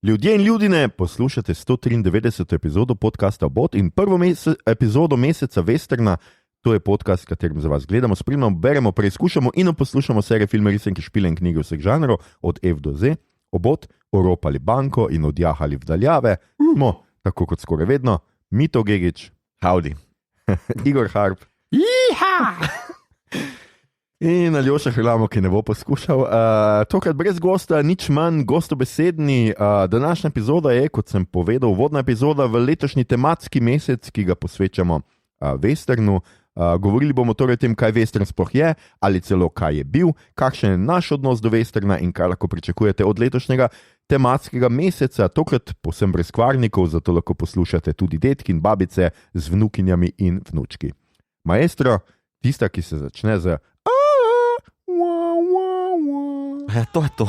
Ljudje in ljudine, poslušate 193. epizodo podcasta Obot in prvo epizodo meseca Westerna. To je podcast, v katerem za vas gledamo, spremljamo, beremo, preizkušamo in poslušamo serije, filme, risanke, špile in knjige vseh žanrov, od F do Z. Obot, oropali banko in odjahali v daljave. Smo, tako kot skoraj vedno, Mito Gegić, Howdy, Igor Harp. Jiha! In Aljoša Hrlamo, ki ne bo poskušal. Tokrat brez gosta, nič manj gostobesedni. Današnja epizoda je, kot sem povedal, uvodna epizoda v letošnji tematski mesec, ki ga posvečamo Westernu. Govorili bomo torej o tem, kaj Western sploh je, ali celo kaj je bil, kakšen je naš odnos do Westerna in kaj lahko pričakujete od letošnjega tematskega meseca. Tokrat povsem brez kvarnikov, zato lahko poslušate tudi detki in babice z vnukinjami in vnučki. Maestro, tista, ki se začne z to je to.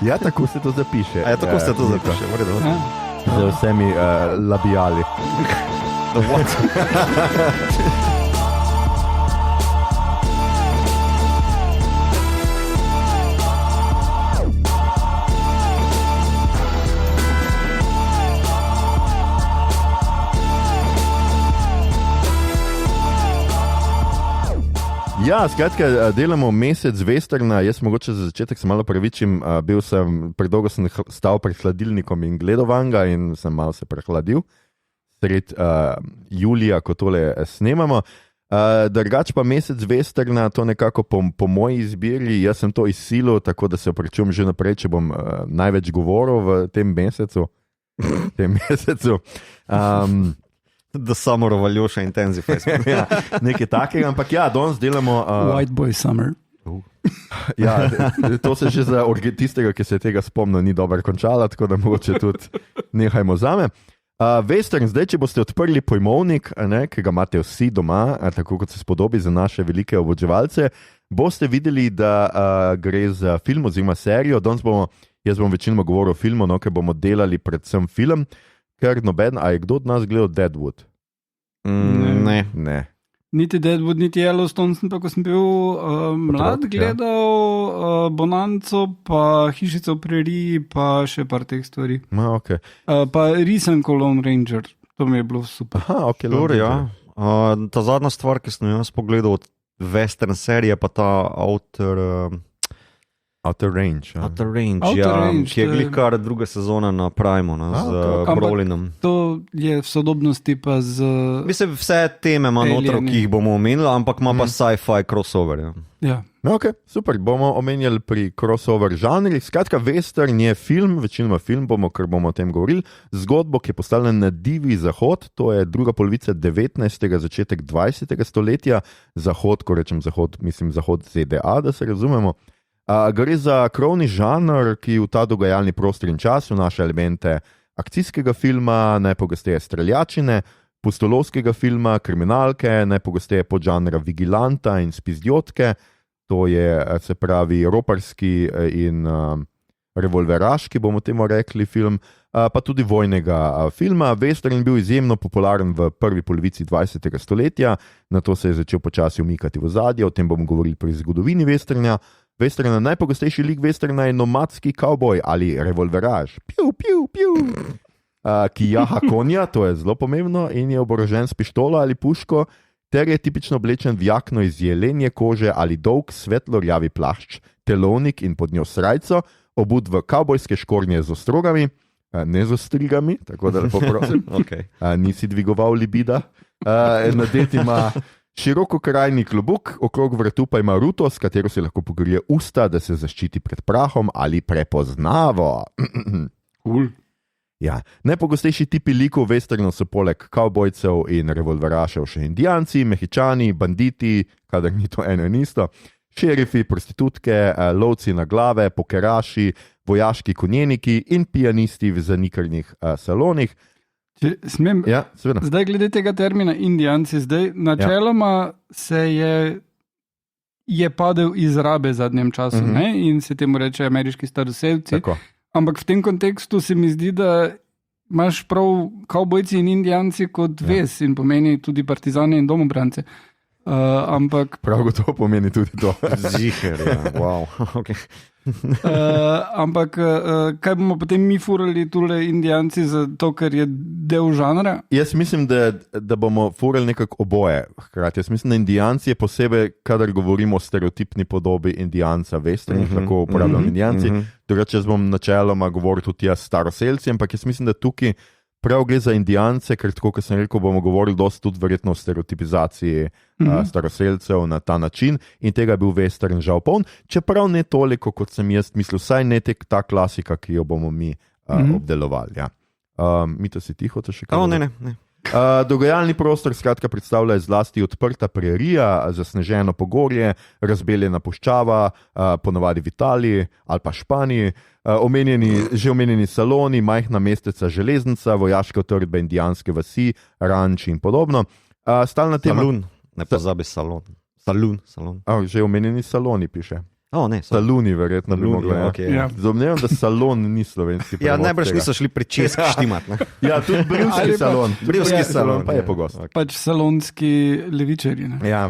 Ja, tako se to zapiše. Ja, tako se to zapiše. Z vsemi labiali. Ja, skratka, delamo mesec Westerna. Jaz mogoče za začetek se malo pravičim, predolgo sem stal pred hladilnikom in gledal vanga in sem malo se prehladil. Sred julija, ko tole snemamo. Drugač pa mesec Westerna, to nekako po moji izbiri, jaz sem to izsilil, tako da se opravičujem že naprej, če bom največ govoril v tem mesecu. The summer of Aljoša Intensifies. Ja, nekaj takega, ampak ja, danes delamo... White boy summer. Ja, to se že za tistega, ki se tega spomnil, ni dobro končala, tako da mogoče tudi nehajmo zame. Western, zdaj, če boste odprli pojmovnik, ki ga imate vsi doma, tako kot se spodobi za naše velike oboževalce, boste videli, da gre za film oziroma serijo. Jaz bom večinoma govoril o filmu, ker bomo delali predvsem film, ker noben, a je kdo od nas gledal Deadwood? Ne. Niti Deadwood, niti Yellowstone, pa ko sem bil mlad, gledal Bonanco, pa Hišico v preriji, pa še par teh stvari. Okay. Pa risanko Lone Ranger, to mi je bilo super. Aha, ok, Lore, ja. Ta zadnja stvar, ki sem jaz pogledal od Western serije, pa ta Outer Range, ki je glikar druga sezona na Primu, z Brolinom. To je v sodobnosti pa z... Mislim, vse teme ima noter, ki jih bomo omenili, ampak ima pa sci-fi crossover. Ja. Ok, super, bomo omenjali pri crossover žanrih. Skratka, Western je film, večinoma film bomo, ker bomo o tem govorili, zgodbo, ki je postavljena na divji zahod, to je druga polovica 19. začetek 20. stoletja, zahod, ko rečem zahod, mislim zahod ZDA, da se razumemo. Gre za krovni žanr, ki v ta dogajalni prostor in čas vnaša elemente akcijskega filma, najpogosteje streljačine, pustolovskega filma, kriminalke, najpogosteje podžanra vigilanta in spizdjotke, to je, se pravi, roparski in revolveraški, bomo temu rekli, film, pa tudi vojnega filma. Western je bil izjemno popularen v prvi polovici 20. stoletja, nato se je začel počasi umikati v ozadje, o tem bomo govorili pri zgodovini Westerna. Westerna, najpogostejši lik Westerna je nomadski kavboj ali revolveraž, ki jaha konja, to je zelo pomembno, in je oborožen s pištolo ali puško, ter je tipično oblečen v jakno iz jelenje kože ali dolg svetlo rjavi plašč, telovnik in pod njo srajco, obut v kavbojske škornje z ostrogami, ne z ostrigami, tako da lepo prosim, Okay. Nisi dvigoval libida, nadet ima široko krajni klobuk, okrog vratu pa ima ruto, s katero se lahko pogrije usta, da se zaščiti pred prahom ali prepoznavo. Cool. Ja. Najpogostejši tipi likov Westernov so poleg kavbojcev in revolverašev še indijanci, mehičani, banditi, kadar ni to eno in isto, šerifi, prostitutke, lovci na glave, pokeraši, vojaški konjeniki in pijanisti v zanikrnih salonih. Če smem, Ja, seveda. zdaj glede tega termina indijanci, zdaj načeloma se je padel iz rabe v zadnjem času, ne? In se temu reče ameriški staroselci. Tako. Ampak v tem kontekstu se mi zdi, da imaš prav kavbojci in indijanci kot vez in pomeni tudi partizane in domobrance. Ampak Prav gotovo pomeni tudi to. Ziher, ja. Wow. Okay. Ampak kaj bomo potem mi furali tule Indijanci zato, ker je del žanra? Jaz mislim, da bomo furali nekako oboje hkrati. Jaz mislim, da Indijanci je posebej, kadar govorimo o stereotipni podobi Indijanca, veste, lahko uporabljamo Indijanci. Drugače, jaz bom načeloma govoril tudi jaz staroselci, ampak jaz mislim, da tukaj prav gre za Indijance, ker tako, kot sem rekel, bomo govorili dosti tudi verjetno o stereotipizaciji staroselcev na ta način in tega je bil western žal poln, čeprav ne toliko, kot sem jaz mislil, saj ne ta klasika, ki jo bomo mi obdelovali. Ja. Mi to si tiho, to še kaj? Ne. Dogajalni prostor skratka predstavlja zlasti odprta prerija, zasneženo pogorje, razbeljena puščava, ponavadi v Italiji ali pa Španiji, že omenjeni saloni, majhna mesteca železnica, vojaške utrdbe, indijanske vasi, ranči in podobno. Stalna tema... Salon, ne pozabi salon. Salon. Že omenjeni saloni piše. Ne, Saluni, verjetno bi mogli. Okay. Ja. Domnevam, da salon ni slovenski. Ja, najbrž niso šli pri Česki štimat. Ne? Ja, tudi brivski salon. Brivski salon pa je pogost. Pač salonski levičarji. Ja,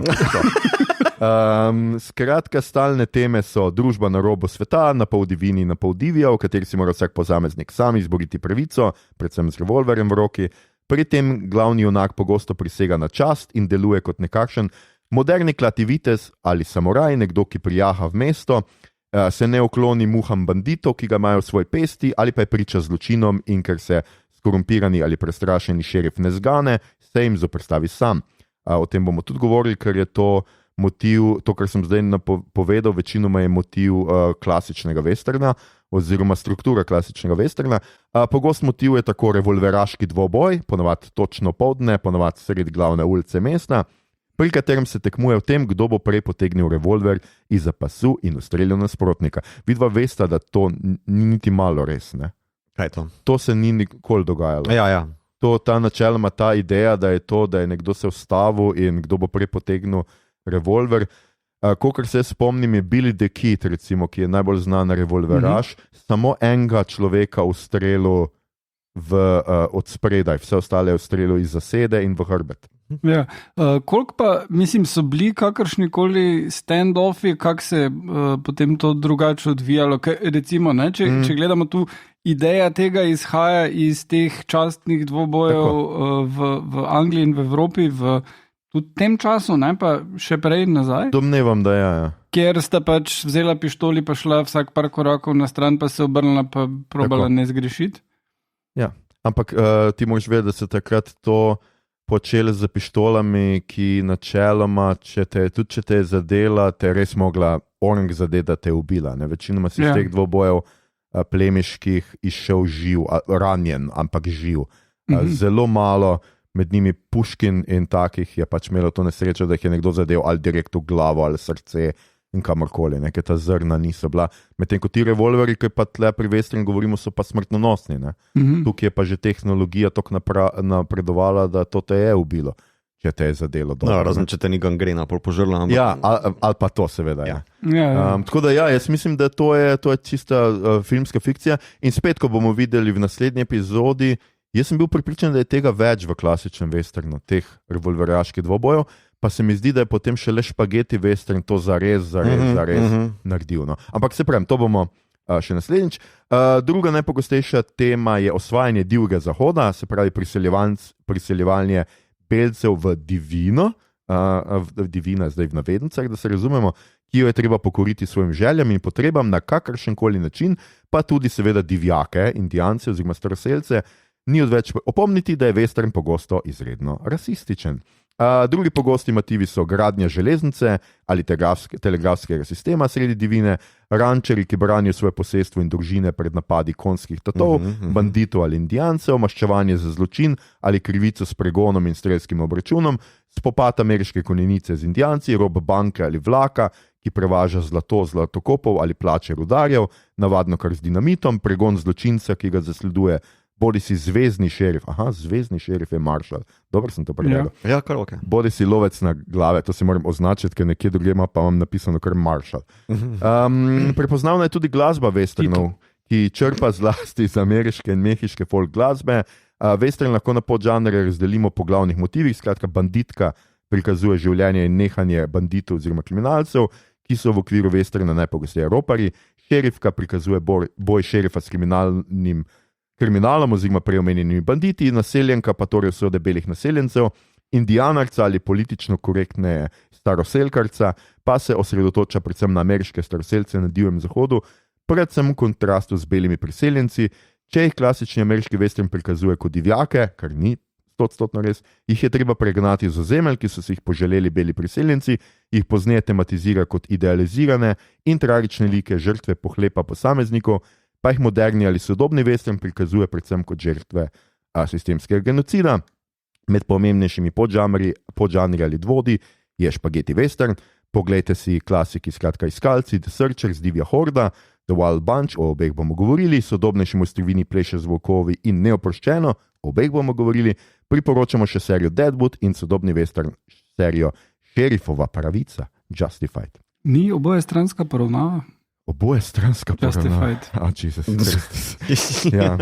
skratka, stalne teme so družba na robu sveta, na pol divini, na pol divja, v kateri si mora vsak posameznik sam izboriti pravico, predvsem z revolverjem v roki. Pri tem glavni junak pogosto prisega na čast in deluje kot nekakšen moderni klativitez ali samuraj, nekdo, ki prijaha v mesto, se ne okloni muham banditov, ki ga imajo v svoj pesti, ali pa je priča zločinom in ker se skorumpirani ali prestrašeni šerif ne zgane, se jim zoperstavi sam. O tem bomo tudi govorili, ker je to motiv, to, kar sem zdaj povedal, večinoma je motiv klasičnega westerna oziroma struktura klasičnega westerna. Pogost motiv je tako revolveraški dvoboj, ponavadi točno poldne, ponavadi sredi glavne ulice mesta, pri katerem se tekmuje v tem, kdo bo prej potegnil revolver izza pasu in ustrelil nasprotnika. Vidva vesta, da to ni niti malo res. Ne? Kaj je to? To se ni nikoli dogajalo. Ja. Ta načeloma ta ideja, da je nekdo se ustavil in kdo bo prej potegnil revolver. Kolikor se spomnim, je Billy the Kid, recimo, ki je najbolj znan revolveraš, samo enega človeka ustrelil od spredaj, vse ostale je ustrelil iz zasede in v hrbet. Ja. Koliko pa, mislim, so bili kakršnikoli stand-offi, kako se potem to drugače odvijalo? Recimo, ne, če gledamo tu, ideja tega izhaja iz teh častnih dvobojev v Angliji in v Evropi v tudi tem času, ne pa še prej nazaj. Domnevam, da ja. Kjer sta pač vzela pištoli, pa šla vsak par korakov na stran, pa se obrnila, pa probala ne zgrešiti. Ja, ampak ti moraš vedeti, da se takrat to počeli z pištolami, ki načeloma, če te je zadela, te je res mogla orang zadeti, da te je ubila. Ne? Večinoma si iz teh dvobojev plemiških izšel živ, ranjen, ampak živ. Zelo malo, med njimi Puškin in takih, je pač imelo to nesrečo, da jih je nekdo zadel ali direkt v glavo ali srce in kamorkoli, ker ta zrna niso bila. Medtem ko ti revolveri, ki pa tle pri westernu govorimo, so pa smrtonosni. Tukaj je pa že tehnologija tako napredovala, da to te je ubilo, če te je zadelo. Razen če te ni gangrena požrla. Ja, ali pa to seveda. Ja. Tako da jaz mislim, da to je čista filmska fikcija in spet, ko bomo videli v naslednji epizodi, jaz sem bil prepričan, da je tega več v klasičnem westernu, teh revolveraških dvobojev, pa se mi zdi, da je potem šele špageti western to zares naredil. No. Ampak se pravim, to bomo še naslednjič. Druga najpogostejša tema je osvajanje divjega zahoda, se pravi priseljevanje belcev v divino, divina zdaj v navednicah, da se razumemo, ki jo je treba pokoriti svojim željam in potrebam na kakršenkoli način, pa tudi seveda divjake, Indijance oziroma staroselce, ni odveč opomniti, da je western pogosto izredno rasističen. Drugi pogosti motivi so gradnja železnice ali telegrafskega sistema sredi divine, rančeri, ki branijo svoje posestvo in družine pred napadi konjskih tatov, banditov ali Indijancev, maščevanje za zločin ali krivico s pregonom in strelskim obračunom, spopad ameriške konjenice z Indijanci, rob banke ali vlaka, ki prevaža zlatokopov ali plače rudarjev, navadno kar z dinamitom, pregon zločinca, ki ga zasleduje bodi si zvezdni šerif, zvezdni šerif je maršal, dobro sem to prevedel. Ja, kar ok. Bodi si lovec na glave, to si moram označiti, ker nekje drugje ima pa vam napisano kar maršal. Prepoznavna je tudi glasba westernov, ki črpa zlasti iz ameriške in mehiške folk glasbe. Western lahko na podžanre razdelimo po glavnih motivih, skratka banditka prikazuje življenje in nehanje banditov oziroma kriminalcev, ki so v okviru westerna najpogosteje roparji. Šerifka prikazuje boj šerifa s kriminalom oziroma preomenjenimi banditi, naseljenka pa torej usode belih naseljencev, indijanarca ali politično korektne staroselkarca pa se osredotoča predvsem na ameriške staroselce na Divjem zahodu, predvsem v kontrastu z belimi priseljenci. Če jih klasični ameriški western prikazuje kot divjake, kar ni 100% res, jih je treba pregnati z ozemelj, ki so si jih poželeli beli priseljenci, jih pozneje tematizira kot idealizirane in tragične like žrtve pohlepa posameznikov, pa jih moderni ali sodobni western prikazuje predvsem kot žrtve sistemskega genocida. Med pomembnejšimi podžanri ali dvodi je špageti western. Poglejte si klasiki, skratka Iskalci, The Searchers, Divja horda, The Wild Bunch, o obeh bomo govorili, sodobnejši Mojstrovini Pleše z volkovi in Neoproščeno, o obeh bomo govorili, priporočamo še serijo Deadwood in sodobni western serijo Šerifova pravica, Justified. Ni oboje stranska poravnava? Oboje stranska poravnava. Ja.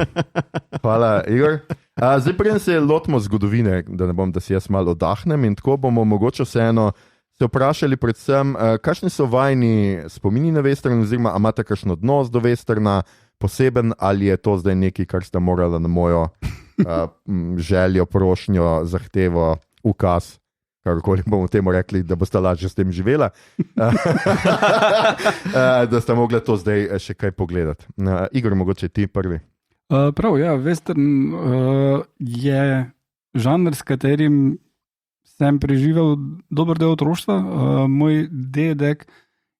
Hvala, Igor. Zdaj preden se lotimo zgodovine, da si jaz malo oddahnem in tako bomo mogoče vseeno se vprašali predvsem, kakšni so vajni spomini na western, oziroma imate kakšen odnos do westerna, poseben, ali je to zdaj nekaj, kar sta morala na mojo željo, prošnjo, zahtevo, ukaz, karkoli bomo temu rekli, da boste lažje s tem živela, da sta mogla to zdaj še kaj pogledati. Igor, mogoče ti prvi. Prav, ja, western je žanr, s katerim sem preživel dober del otroštva. Moj dedek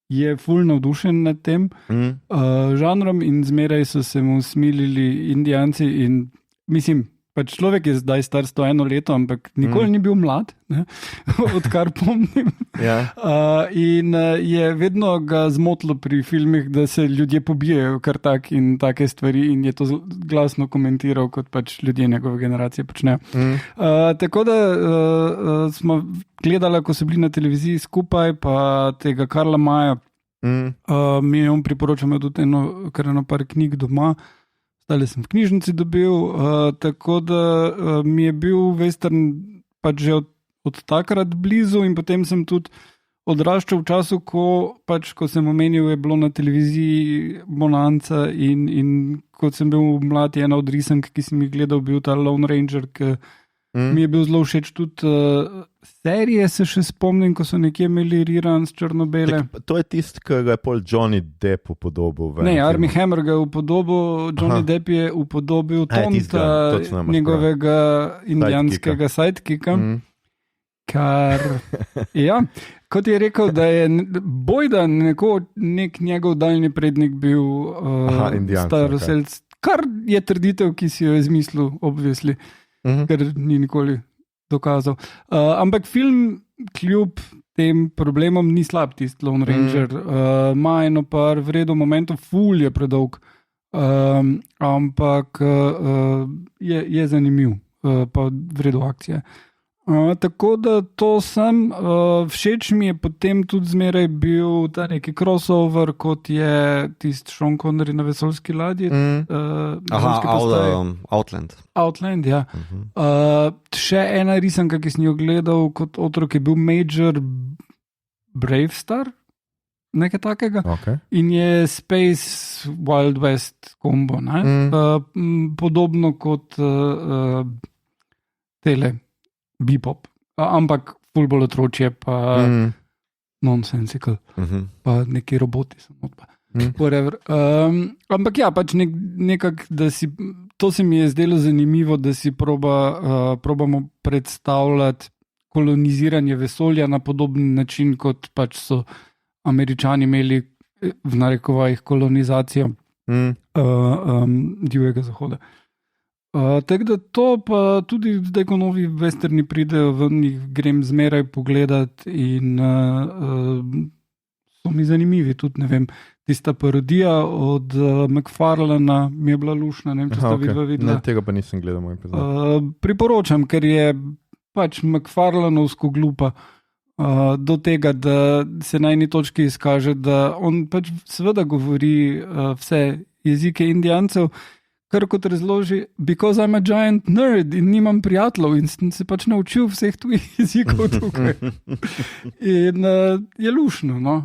je ful navdušen nad tem žanrom in zmeraj so se mu smilili Indijanci in mislim, pač človek je zdaj star 101 leto, ampak nikoli ni bil mlad, ne? Odkar pomnim. Ja. In je vedno ga zmotilo pri filmih, da se ljudje pobijajo kar tak in take stvari in je to glasno komentiral, kot pač ljudje njegove generacije počnejo. Tako da smo gledali, ko so bili na televiziji skupaj, pa tega Karla Maja, mi je on priporočal, tudi eno par knjig doma, zdaj sem v knjižnici dobil, tako da mi je bil western pač že od takrat blizu in potem sem tudi odraščal v času, ko sem omenil, je bilo na televiziji Bonanza in kot sem bil mlad, ena od risank, ki sem jih gledal, bil ta Lone Ranger, ki mi je bil zelo všeč. Tudi serije se še spomnim, ko so nekje imeli rerun s črno-bele. To je tisti, ki ga je pol Johnny Depp upodobil. Ne, Armie Hammer ga je upodobil, Johnny Depp je upodobil Tonta, njegovega indijanskega sidekicka. Kar, ja, kot je rekel, da je bojda nek njegov daljni prednik bil staroselc, kar je trditev, ki si jo je izmislil, obvisli, ker ni nikoli dokazal. Ampak film kljub tem problemom ni slab, tisti Lone Ranger. Ima eno par vredo momentov, ful je predolg, ampak je zanimiv, pa vredo akcije. Tako da to sem, všeč mi je potem tudi zmeraj bil ta neki crossover, kot je tisti Sean Connery na vesoljski ladji. Outland. Outland, ja. Še ena risanka, ki sem jo gledal kot otrok, je bil Major Bravestar, nekaj takega. Okay. In je Space Wild West kombo, podobno kot tele Bebop, ampak ful bolj otročje, pa nonsensical, pa neki roboti samo pa. Ampak ja, pač nekako, da si, to se mi je zdelo zanimivo, da si probamo predstavljati koloniziranje vesolja na podoben način, kot pač so Američani imeli v narekovajih kolonizacijo Divjega zahoda. Tako da to pa tudi zdaj, ko novi westerni pridejo, jih grem zmeraj pogledat in so mi zanimivi. Tudi, ne vem, tista parodija od McFarlana mi je bila lušna, ne vem, če ste videla. Ne, tega pa nisem gledal, moj priznam. Priporočam, ker je pač McFarlanovsko glupa do tega, da se na eni točki izkaže, da on pač seveda govori vse jezike Indijancev, kar kot razloži, because I'm a giant nerd in nimam prijateljev in sem se pač naučil vseh tujih jezikov tukaj. In je lušno, no.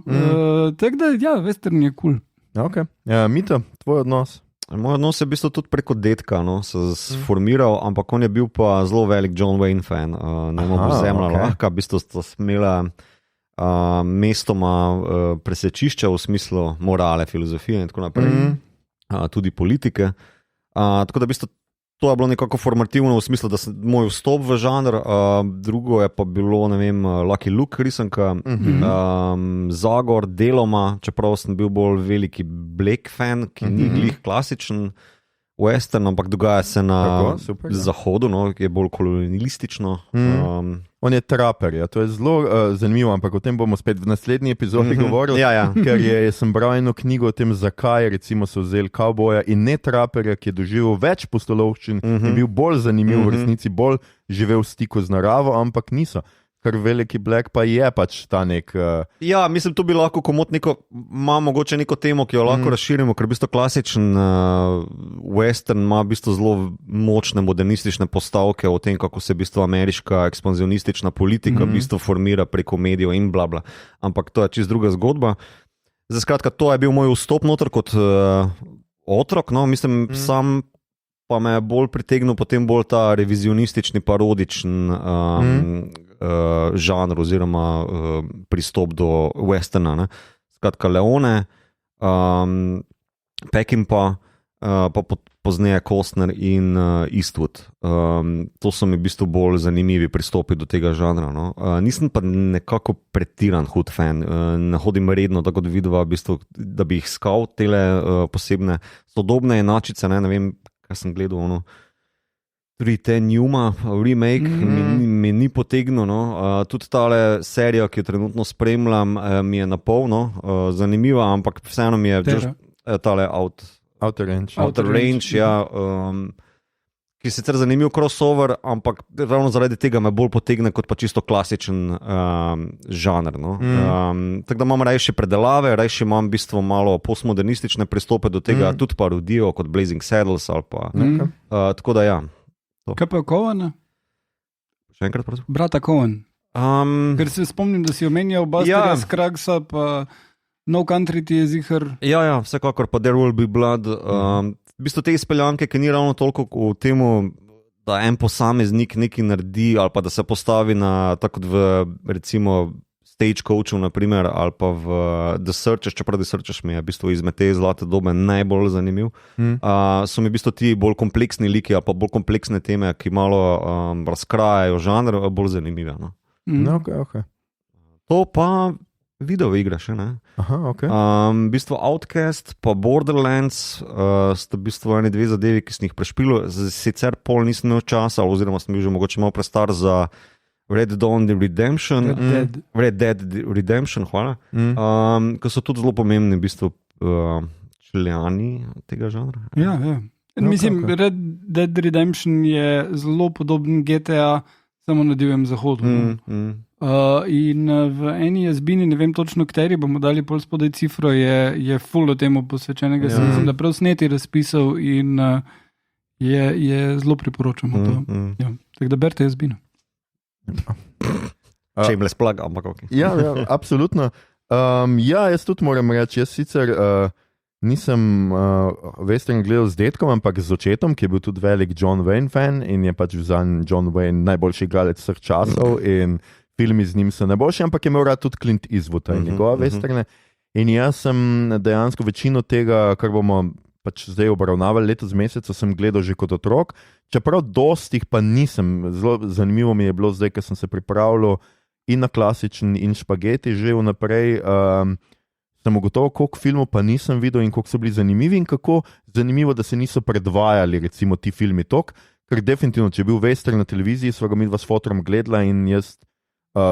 Tako da, ja, western je kul. Okay. Mito, tvoj odnos? Moj odnos je v bistvu tudi preko detka, no, se sformiral, ampak on je bil pa zelo velik John Wayne fan. Zemlja lahka, v bistvu sta smela mestoma presečišča v smislu morale, filozofije in tako naprej, tudi politike. Tako da v bistvu to je bilo nekako formativno v smislu, da sem moj vstop v žanr, drugo je pa bilo, ne vem, Lucky Luke risanka, Zagor deloma, čeprav sem bil bolj veliki Blake fan, ki ni glih klasičen western, ampak dogaja se na zahodu, no, ki je bolj kolonialistično. On je traper, ja. To je zelo zanimivo, ampak o tem bomo spet v naslednji epizodi govorili, ker sem bral eno knjigo o tem, zakaj recimo so vzeli kavboja in ne traperja, ki je doživel več pustolovščin in bil bolj zanimiv v resnici, bolj živel v stiku z naravo, ampak niso. Ker veliki Black pa je pač ta nek... Ja, mislim, tu bi lahko komot ima mogoče neko temo, ki jo lahko razširimo, ker v bistvu klasičen western ima v bistvu zelo močne modernistične postavke o tem, kako se v bistvu ameriška ekspanzionistična politika v bistvu formira preko medijev in blabla. Ampak to je čist druga zgodba. Zdaj, skratka, to je bil moj vstop noter kot otrok, no, mislim, sam pa me je bolj pritegnil potem bolj ta revizionistični, parodičen žanr oziroma pristop do westerna. Ne. Skratka, Leone, Peckinpah, pa pozneje Costner in Eastwood. To so mi v bistvu bolj zanimivi pristopi do tega žanra. No. Nisem pa nekako pretiran hud fan. Ne hodim redno, tako da vidva, v bistvu, da bi jih iskal tele posebne sodobne enačice, ne vem, kaj sem gledal, ono, 310 Newma, remake, mi ni potegnil, no. Tudi tale serija, ki jo trenutno spremljam, mi je napolno zanimiva, ampak vseeno mi je tale Outer Range, ja, ki je sicer zanimiv crossover, ampak ravno zaradi tega me bolj potegne kot pa čisto klasičen žanr. No. Tako da imam rajši predelave, rajši imam v bistvu malo postmodernistične pristope do tega, tudi parodijo kot Blazing Saddles ali pa. Tako da ja. Kaj pa Coen? Še enkrat, prosim? Brata Coen. Ker se spomnim, da si omenjal Busterja Scruggsa, pa No Country ti je zihar. Ja, vsekakor, pa There Will Be Blood. V bistvu te izpeljanke, ki ni ravno toliko v temu, da en posameznik nekaj naredi, ali pa da se postavi na, tako v, recimo, Stagecoachu, naprimer, ali pa v The Searchers, čeprav The Searchers mi je v bistvu izmed te zlate dobe najbolj zanimiv. So mi v bistvu ti bolj kompleksni liki, ali pa bolj kompleksne teme, ki malo razkrajajo žanr, bolj zanimive. No. Okay. To pa video igre še, ne? Aha, okay. V bistvu Outcast pa Borderlands sta v bistvu eni dve zadevi, ki sem jih prešpilil. Sicer pol nisem imel časa, oziroma sem bil že mogoče malo prestar za Red Dead Redemption, hvala. Ki so tudi zelo pomembni v bistvu člani tega žanra. Ja. Mislim, Red Dead Redemption je zelo podoben GTA, samo na divjem zahodu. In v eni jazbini, ne vem točno kateri, bomo dali pol spodaj cifro, je full o temu posvečenega. Mislim, da prav sneti razpisal in je zelo priporočamo to. Ja. Tako da berte jazbino. Če jim le splag, ampak ok. Ja, absolutno. Jaz tudi moram reči, jaz sicer nisem western gledal z detkom, ampak z očetom, ki je bil tudi velik John Wayne fan in je pač vzan John Wayne najboljši igralec vseh časov in filmi z njim so najboljši, ampak je imel rad tudi Clint Eastwood in njegove westerne. In jaz sem dejansko večino tega, kar bomo pač zdaj obravnavali letos meseca, sem gledal že kot otrok, čeprav dostih pa nisem. Zelo zanimivo mi je bilo zdaj, ker sem se pripravljal in na klasičen in špageti že vnaprej, sem ugotovil, koliko filmov pa nisem videl in koliko so bili zanimivi in kako zanimivo, da se niso predvajali recimo ti filmi tok, ker definitivno, če je bil western na televiziji, sva ga midva s fotorom gledala in jaz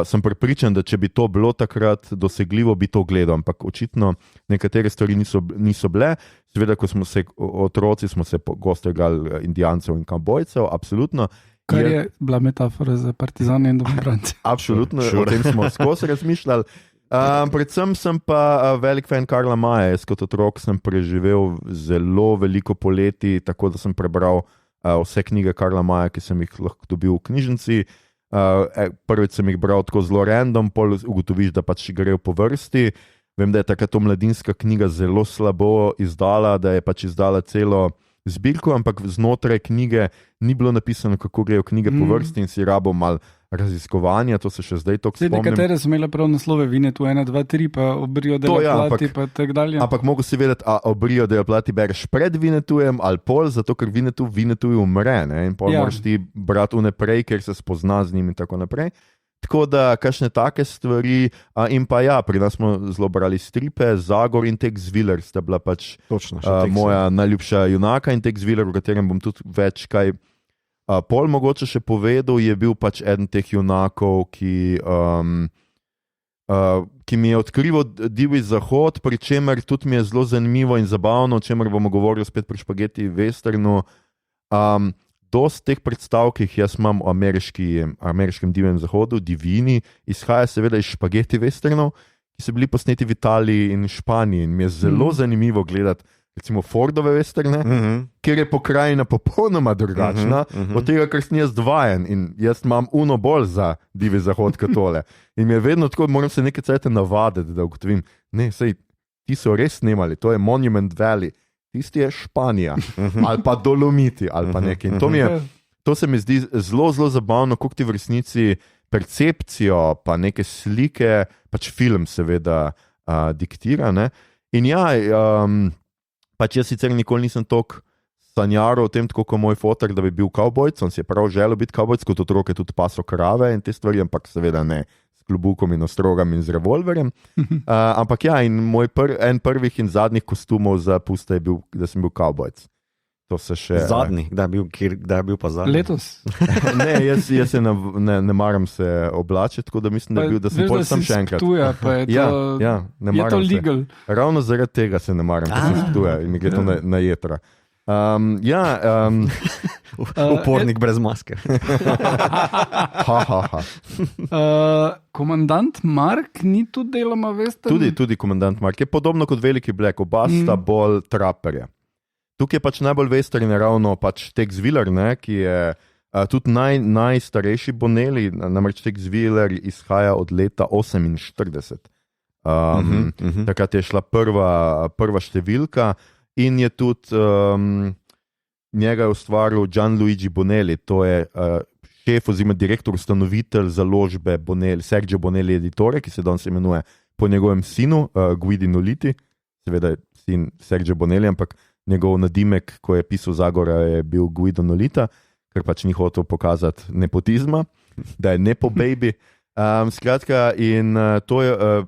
sem prepričan, da če bi to bilo takrat dosegljivo, bi to gledal, ampak očitno nekatere stvari niso bile. Seveda, ko smo se otroci, smo se pogosto igrali Indijancev in Kambojcev, absolutno. Kar je bila metafora za partizane in domobrance. Absolutno, o tem smo skozi razmišljali. Predvsem sem pa velik fan Karla Maja. Jaz kot otrok sem preživel zelo veliko poleti, tako da sem prebral vse knjige Karla Maja, ki sem jih lahko dobil v knjižnici. Prvič sem jih bral tako zelo random, pol ugotoviš, da pač grejo po vrsti. Vem, da je takrat to Mladinska knjiga zelo slabo izdala, da je pač izdala celo zbirko, ampak znotraj knjige ni bilo napisano, kako grejo knjige po vrsti in si rabo mal raziskovanja, to se še zdaj toliko spomnim. Nekatere so imele prav naslove Vinetu 1, 2, 3, pa Obrijo dela plati, pa tak dalje. Ampak mogo si vedeti, a Obrijo dela plati bereš pred Vinetujem ali pol, zato ker Vinetuj umre, ne? In pol moraš ti brati vnaprej, ker se spozna z njim in tako naprej. Tako da, kakšne take stvari, in pa pri nas smo zelo brali stripe, Zagor in Tex Willer sta bila pač moja najljubša junaka in Tex Willer, v katerem bom tudi več kaj pol mogoče še povedal, je bil pač eden teh junakov, ki mi je odkrival Divji zahod, pri čemer tudi mi je zelo zanimivo in zabavno, o čemer bomo govorili spet pri špageti westernu. Dost teh predstav, ki jih jaz imam o ameriškem divjem zahodu, divjini, izhaja seveda iz špageti westernov, ki so bili posneti v Italiji in Španiji. In mi je zelo zanimivo gledati recimo Fordove westerne, kjer je pokrajina popolnoma drugačna od tega, kar sem jaz vajen. In jaz imam uno bolj za divji zahod kot tole. In mi je vedno tako, moram se nekaj cajta navaditi, da ugotovim, ne, sej, ti so res snemali, to je Monument Valley. Tisti je Španija, ali pa Dolomiti, ali pa nekaj. In to se mi zdi zelo, zelo zabavno, kako ti v resnici percepcijo, pa neke slike, pač film seveda diktira. Ne? In pač jaz sicer nikoli nisem toliko sanjaril o tem, tako kot moj fotor, da bi bil kavbojc, on si je prav želel biti kavbojc, kot otroke tudi paso krave in te stvari, ampak seveda ne. Klobukom in ostrogam in z revolverjem. Ampak in moj en prvih in zadnjih kostumov za puste je bil, da sem bil kavbojc. To se še... Zadnji? Kdaj je bil pa zadnji? Letos? Ne, jaz se ne maram se oblačiti, tako da mislim, da je bil, da sem pol sam še enkrat. Tuja, pa je to... Ne maram je to legal? Se. Ravno zaradi tega se ne maram, da sem tuja in mi gre to na jetra. Upornik brez maske. Komandant Mark ni tudi deloma western? Tudi komandant Mark je podobno kot Veliki Black, oba sta bolj traperja. Tukaj je pač najbolj western ravno pač Tex Willer, ne, ki je tudi najstarejši Bonelli, namreč Tex Willer izhaja od leta 48. Takrat je šla prva številka. In je tudi njega ustvaril Gianluigi Bonelli, to je šef oziroma direktor, ustanovitelj založbe Bonelli, Sergio Bonelli Editore, ki se danes imenuje po njegovem sinu, Guidi Noliti, seveda je sin Sergio Bonelli, ampak njegov nadimek, ko je pisal Zagora, je bil Guido Nolita, ker pač ni hotel pokazati nepotizma, da je nepo baby. Skratka, in to je...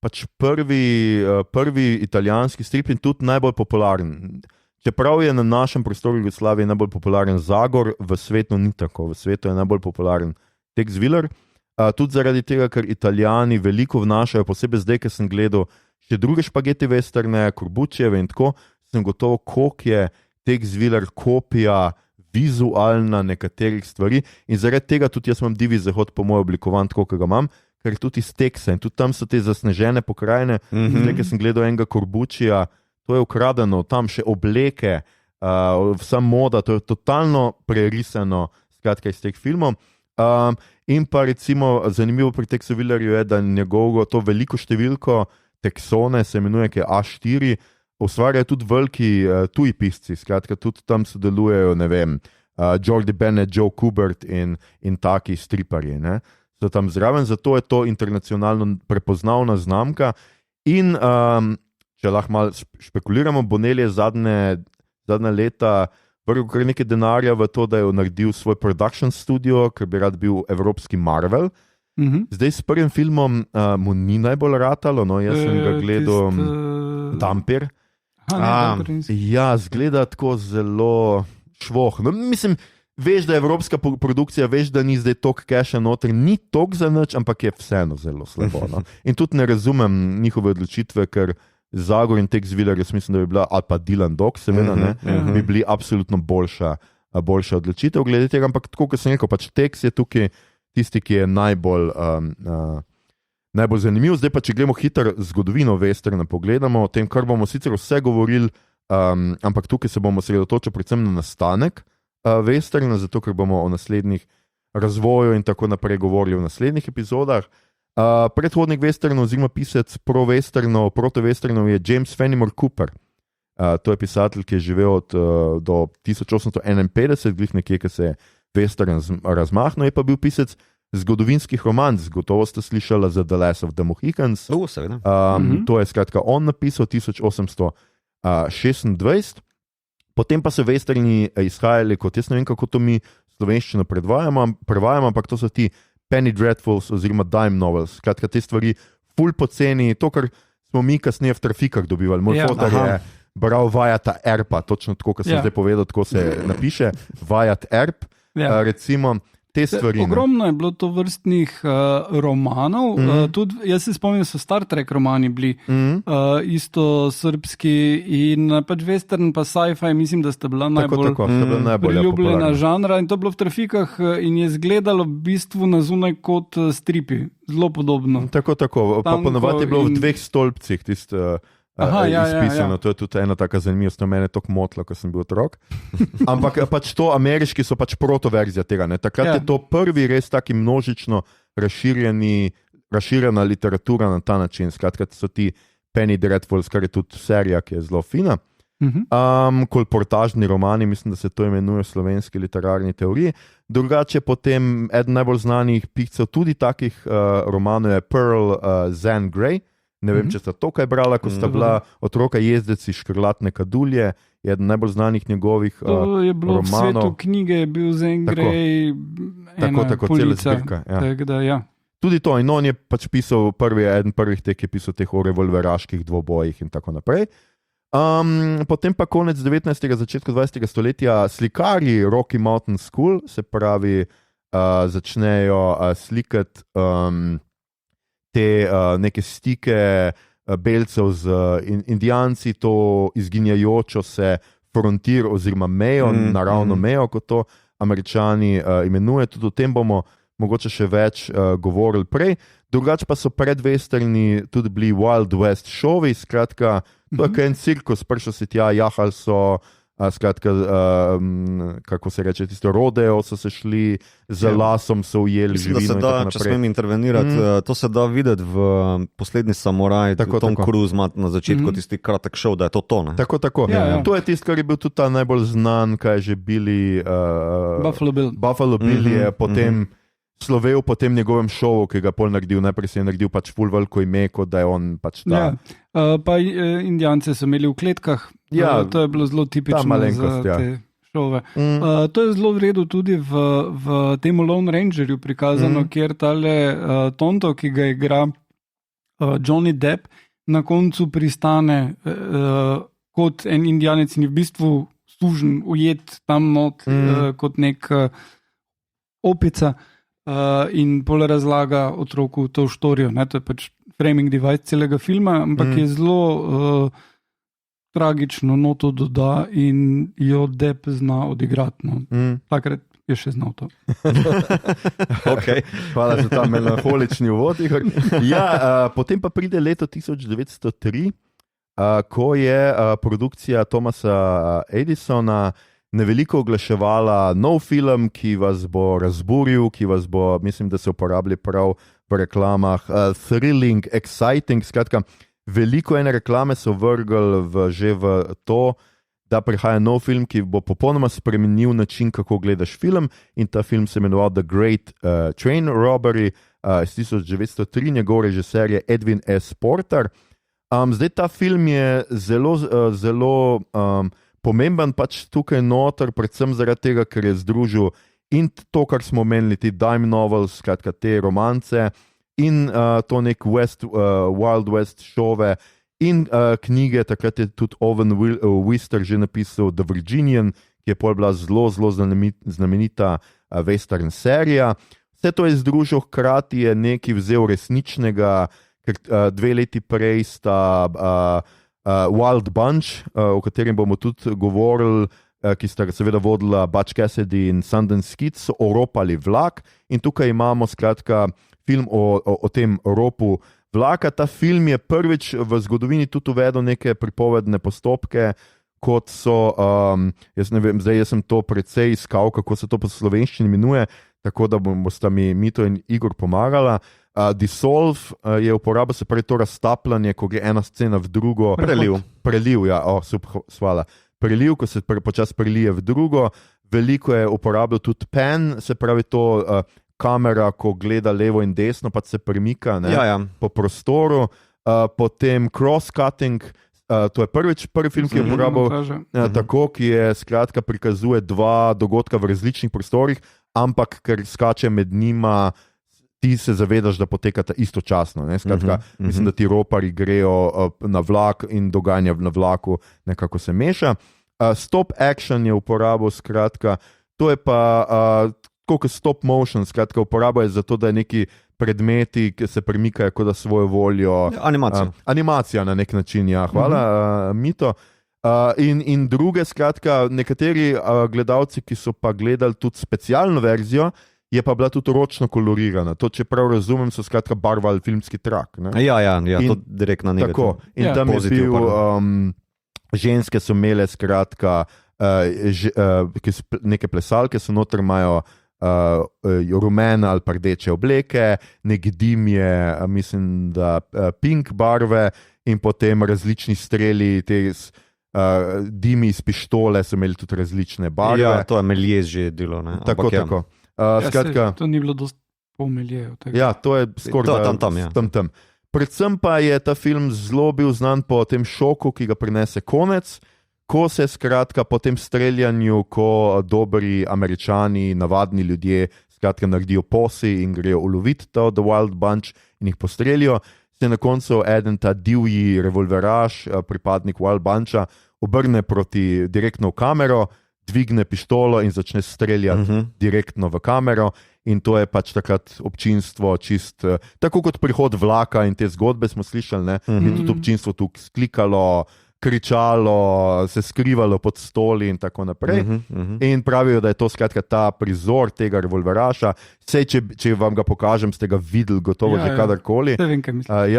pač prvi italijanski strip in tudi najbolj popularen. Čeprav je na našem prostoru Jugoslavije najbolj popularen Zagor, v svetu ni tako. V svetu je najbolj popularen Tex Willer. Tudi zaradi tega, ker Italijani veliko vnašajo, posebej zdaj, ker sem gledal še druge špageti westerne, Corbuccieve in tako, sem gotovo, koliko je Tex Willer kopija vizualna nekaterih stvari in zaradi tega tudi jaz imam Divji zahod po moj oblikovan tako, kot ga imam, ker tudi iz Teksa in tudi tam so te zasnežene pokrajine. Zdaj, ker sem gledal enega Corbuccija, to je ukradeno, tam še obleke, vsa moda, to je totalno prerisano, skratka iz teh filmov. In pa recimo zanimivo pri Texu Willerju je, da njegovo to veliko številko Texone se imenuje, ki je A4, ustvarjajo tudi veliki tuji pisci, skratka tudi tam sodelujejo, ne vem, Jordi Bennett, Joe Kubert in taki striparji, ne. So tam zraven, zato je to internacionalno prepoznavna znamka in če lahko malo špekuliramo, Bonelli je zadnja leta vrgel kar nekaj denarja v to, da je naredil svoj production studio, ker bi rad bil evropski Marvel. Zdaj s prvim filmom mu ni najbolj ratalo, no, jaz sem ga gledal Dampir. Zgleda tako zelo švoh. No, mislim, veš, da je evropska produkcija, veš, da ni zdaj toliko keša noter, ni toliko za nič, ampak je vseeno zelo slabo. No? In tudi ne razumem njihove odločitve, ker Zagor in Tex Willer, jaz mislim, da bi bila, ali pa Dylan Dog, seveda, bi bili absolutno boljša odločitev glede tega, ampak tako, kot sem rekel, pač Tex je tukaj tisti, ki je najbolj najbolj zanimiv. Zdaj pa, če gremo hitro zgodovino westerna, pogledamo o tem, kar bomo sicer vse govorili, ampak tukaj se bomo sredotočili predvsem na nastanek westerna, zato ker bomo o naslednjih razvoju in tako naprej govorili v naslednjih epizodah. Predhodnik westernov oziroma pisec proto-westernov je James Fenimore Cooper. To je pisatelj, ki je živel do 1851, glih nekje, ki se je western razmahnil, je pa bil pisec zgodovinskih romanc, gotovo ste slišali za The Last of the Mohicans. To je skratka on napisal 1826. Potem pa so westerni izhajali, kot jaz ne vem, kako to mi slovenščino prevajamo, ampak to so ti penny dreadfuls oziroma dime novels. Skratka, te stvari ful poceni, to, kar smo mi kasneje v trafikah dobivali. Moj fotar je bral Wyatta Earpa, točno tako, kot sem zdaj povedal, tako se napiše, Wyatt Earp. Recimo te stvari. Ogromno je bilo to vrstnih romanov, tudi jaz se spomnim, so Star Trek romani bili isto srbski in pač western pa sci-fi, mislim, da sta bila najbolj priljubljena žanra in to bilo v trafikah in je izgledalo v bistvu na zunaj kot stripi, zelo podobno. Tako, pa ponovadi je bilo v 2 stolpcih tisto izpisano. To je tudi ena taka zanimivost, na mene to motilo, ko sem bil otrok. Ampak pač to ameriški so pač protoverzija tega. Ne? Takrat je to prvi res taki množično razširjena literatura na ta način. Skratka, so ti Penny Dreadfuls, kar je tudi serija, ki je zelo fina. Kolportažni romani, mislim, da se to imenuje v slovenski literarni teoriji. Drugače potem eden najbolj znanih piscev tudi takih romanov je Pearl Zan Grey. Ne vem, če sta to kaj brala, ko sta bila otroka jezdeci Škrlatne kadulje, je eden najbolj znanih njegovih romanov. To je bilo v svetu knjige, je bil Zan Grey, tako, cela zbirka. Tudi to, in on je pač pisal eden prvih teh, ki je pisal teh o revolveraških dvobojih in tako naprej. Potem pa konec 19. začetku 20. stoletja slikarji Rocky Mountain School, se pravi, začnejo slikati te neke stike belcev z indijanci, to izginjajočo se frontier oziroma mejo, naravno mejo, kot to Američani imenuje. Tudi o tem bomo mogoče še več govorili prej. Drugače pa so predwesterni tudi bili Wild West šovi, skratka, to je en cirkus, prišel si tja, jahali so, skratka, kako se reče, tisto rodeo so se šli, z lasom so ujeli živino in tako naprej. Če smem intervenirati, to se da videti v Poslednji samuraj, Tom Cruise ima na začetku tisti kratek šov, da je to ne? Tako. To je tisto, kar je bil tudi ta najbolj znan, kaj je že bili Buffalo Bill je potem slovel po tem njegovem šovu, ki ga pol naredil, najprej si je naredil pač ful veliko ime, kot da je on pač ta. Pa Indijance so imeli v kletkah, to je bilo zelo tipično za te šove. To je zelo v redu tudi v temu Lone Rangerju prikazano, kjer tale Tonto, ki ga igra Johnny Depp, na koncu pristane kot en Indijanec in je v bistvu sužen, ujet tam not kot nek opica. In pol razlaga otroku to štorijo. To je pač framing device celega filma, ampak je zelo tragično noto doda in jo Depp zna odigrati. Takrat je še znal to. Hvala za ta melanholični uvod. Potem pa pride leto 1903, ko je produkcija Thomasa Edisona neveliko oglaševala nov film, ki vas bo razburil, ki vas bo, mislim, da se uporablja prav v reklamah, thrilling, exciting, skratka, veliko ene reklame so vrgli že v to, da prihaja nov film, ki bo popolnoma spremenil način, kako gledaš film, in ta film se imenoval The Great Train Robbery iz 1903, njegov režiser je Edwin S. Porter. Zdaj ta film je zelo pomemben pač tukaj noter, predvsem zaradi tega, ker je združil in to, kar smo omenili, ti dime novels, skratka te romance, in to nek Wild West šove in knjige. Takrat je tudi Owen Wister že napisal The Virginian, ki je pol bila zelo znamenita western serija. Vse to je združil, hkrati je nekaj vzel resničnega, ker 2 leti prej sta Wild Bunch, o katerem bomo tudi govorili, ki sta ga seveda vodila Butch Cassidy in Sundance Kid, so oropali vlak in tukaj imamo skratka film o tem ropu vlaka. Ta film je prvič v zgodovini tudi uvedel neke pripovedne postopke, kot so, jaz ne vem, zdaj sem to precej iskal, kako se to po slovenščini imenuje, tako da bosta mi Mito in Igor pomagala. Dissolve je uporaba, se pravi to raztapljanje, ko gre ena scena v drugo. Preliv, ja, hvala. Preliv, ko se počasi prelije v drugo. Veliko je uporabljal tudi pen, se pravi to kamera, ko gleda levo in desno, pa se premika po prostoru. Potem cross-cutting, to je prvi film, ki je uporabil tako, ki je skratka prikazuje dva dogodka v različnih prostorih, ampak ker skače med njima, ti se zavedaš, da potekata istočasno. Skratka, mislim, da ti ropari grejo na vlak in dogajanje na vlaku nekako se meša. Stop action je uporabil, skratka, to je pa kot stop motion, skratka, uporaba je zato, da je neki predmeti, ki se premikajo kot da svojo voljo. Animacija na nek način, ja. Hvala, Mito. In druge, skratka, nekateri gledalci, ki so pa gledali tudi specialno verzijo, je pa bila tudi ročno kolorirana. To, če prav razumem, so skratka barvali filmski trak. Ne? Ja, to direktno negativno. Tako, in tam je bil, ženske so imele skratka, neke plesalke so noter imajo rumene ali pa rdeče obleke, nek dim je, mislim, da pink barve in potem različni streli, te dimi iz pištole so imeli tudi različne barve. Ja, to je Méliès že delo. Tako. Skratka, to ni bilo dosti po Mélièsu. Ja, to je skoraj tam. Predvsem pa je ta film zelo bil znan po tem šoku, ki ga prinese konec, ko se skratka po tem streljanju, ko dobri Američani, navadni ljudje, skratka naredijo posi in grejo uloviti to The Wild Bunch in jih postrelijo, se na koncu eden ta divji revolveraš, pripadnik Wild Buncha, obrne direktno v kamero, dvigne pištolo in začne streljati direktno v kamero. In to je pač takrat občinstvo čist, tako kot prihod vlaka in te zgodbe smo slišali, ne? Je tudi občinstvo tukaj sklikalo, kričalo, se skrivalo pod stoli in tako naprej. In pravijo, da je to skratka ta prizor tega revolveraša. Sej, če vam ga pokažem, ste ga videli gotovo že kadarkoli. Ne vem, kaj mislim.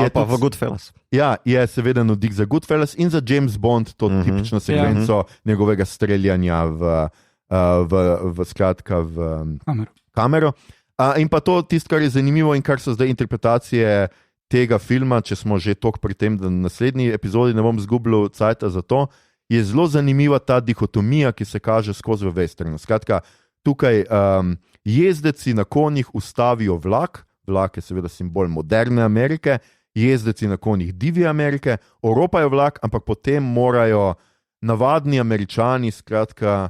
Je pa v Goodfellas. Ja, je seveda navdih za Goodfellas in za James Bond, to tipično sekvenco njegovega streljanja v kamero. In pa to tisto, kar je zanimivo in kar so zdaj interpretacije tega filma, če smo že toliko pri tem, da na naslednji epizodi ne bom zgubljal cajta za to, je zelo zanimiva ta dihotomija, ki se kaže skozi v westernu. Skratka, tukaj jezdeci na konjih ustavijo vlak je seveda simbol moderne Amerike, jezdeci na konjih divje Amerike, oropajo vlak, ampak potem morajo navadni Američani, skratka,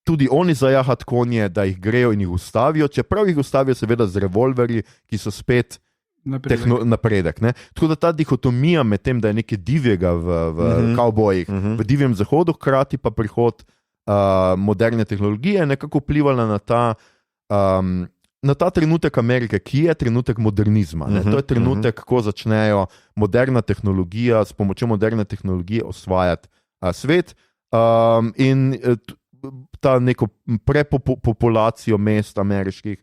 tudi oni zajahati konje, da jih grejo in jih ustavijo, čeprav jih ustavijo seveda z revolverji, ki so spet napredek. Tako da ta dihotomija med tem, da je nekaj divjega v kavbojih, v divjem zahodu, hkrati pa prihod moderne tehnologije, nekako vplivala na ta trenutek Amerike, ki je trenutek modernizma. To je trenutek, ko začnejo moderna tehnologija, s pomočjo moderne tehnologije osvajati svet in ta neko prepopulacijo mest ameriških,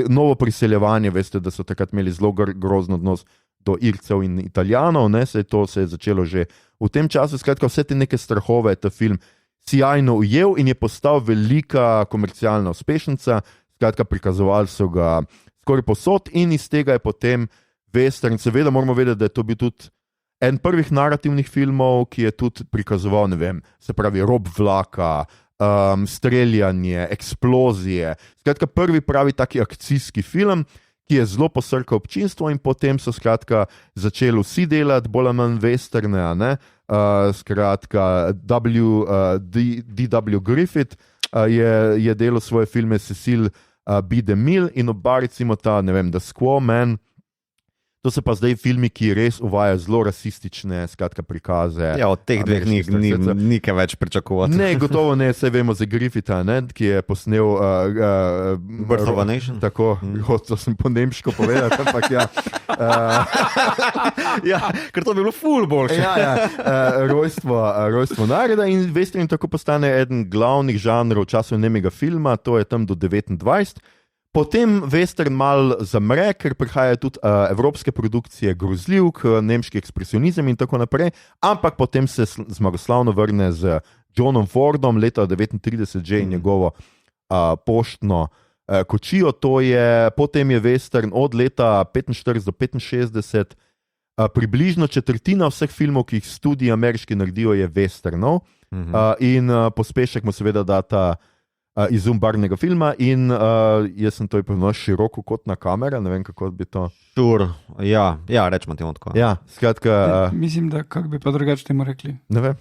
novo priseljevanje, veste, da so takrat imeli zelo grozno odnos do Ircev in Italijanov, to se je začelo že v tem času. Skratka, vse te neke strahove ta film sjajno ujel in je postal velika komercialna uspešnica. Skratka, prikazovali so ga skoraj posod in iz tega je potem western. Seveda moramo vedeti, da je to bil tudi en prvih narativnih filmov, ki je tudi prikazoval, ne vem, se pravi rob vlaka, streljanje, eksplozije. Skratka, prvi pravi taki akcijski film, ki je zelo posrkal občinstvo in potem so skratka začeli vsi delati bolj ali manj westerne, skratka D.W. Griffith je delal svoje filme Cecil B. DeMille in oba recimo ta, ne vem, The Squaw Man. To so pa zdaj filmi, ki res uvajajo zelo rasistične prikaze. Ja, od teh dveh ni kaj več pričakovati. Ne, gotovo ne, saj vemo za Griffitha, ki je posnel Birth of a Nation. Tako, to sem po nemško povedal, ampak ja. Ja, ker to bi bilo ful boljše. Rojstvo naroda in western tako postane eden glavnih žanrov v času nemega filma, to je tam do 29. Potem western mal zamre, ker prihajajo tudi evropske produkcije grozljivk, nemški ekspresionizem in tako naprej, ampak potem se zmagoslavno vrne z Johnom Fordom leta 1939 že in njegovo poštno kočijo. Potem je western od leta 1945 do 1965 približno četrtina vseh filmov, ki jih studiji ameriški naredijo, je westernov. In pospešek mu seveda data izum barvnega filma in jaz sem to imenoval širokokotna kamera, ne vem, kako bi to... Ja, rečemo temu tako. Ja, skratka... Mislim, da kako bi pa drugače temu rekli. Ne vem.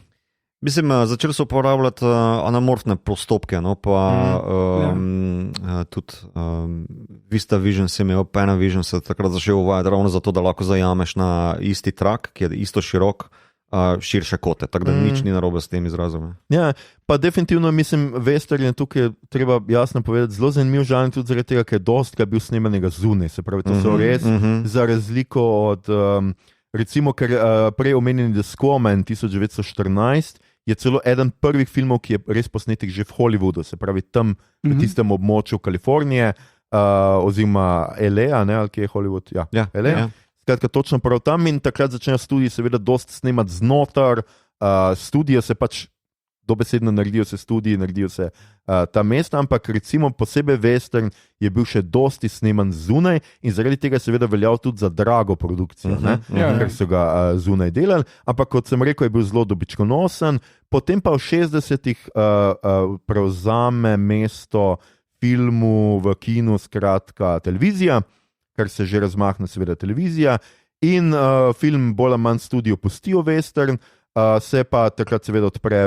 Mislim, začeli so uporabljati anamorfne postopke, no, pa tudi VistaVision se imel, Panavision se takrat začel uvajati ravno zato, da lahko zajameš na isti trak, ki je isto širok, širše kote, tako da nič ni narobe s tem izrazom. Ja, pa definitivno mislim, western je tukaj, treba jasno povedati, zelo zanimiv žanr tudi zaradi tega, ker je dostkrat bil snemanega zunaj, se pravi, to so res za razliko od, recimo, ker prej omenjeni The Squawman 1914, je celo eden prvih filmov, ki je res posnetik že v Hollywoodu, se pravi tam v tistem območju Kalifornije, oziroma LA, ne, ali kje je Hollywood? Ja, LA. Ja. Skratka, točno prav tam in takrat začnejo studiji seveda dosti snemati znotar, studio se pač dobesedno naredijo se studiji, naredijo se ta mesta, ampak recimo posebej western je bil še dosti sneman zunaj in zaradi tega seveda veljal tudi za drago produkcijo, ker so ga zunaj delali, ampak kot sem rekel, je bil zelo dobičkonosen, potem pa v 60-ih prevzame mesto filmu v kinu, skratka televizija, kar se že razmahne seveda televizija in film bolj ali manj studio pustijo western, se pa takrat seveda odpre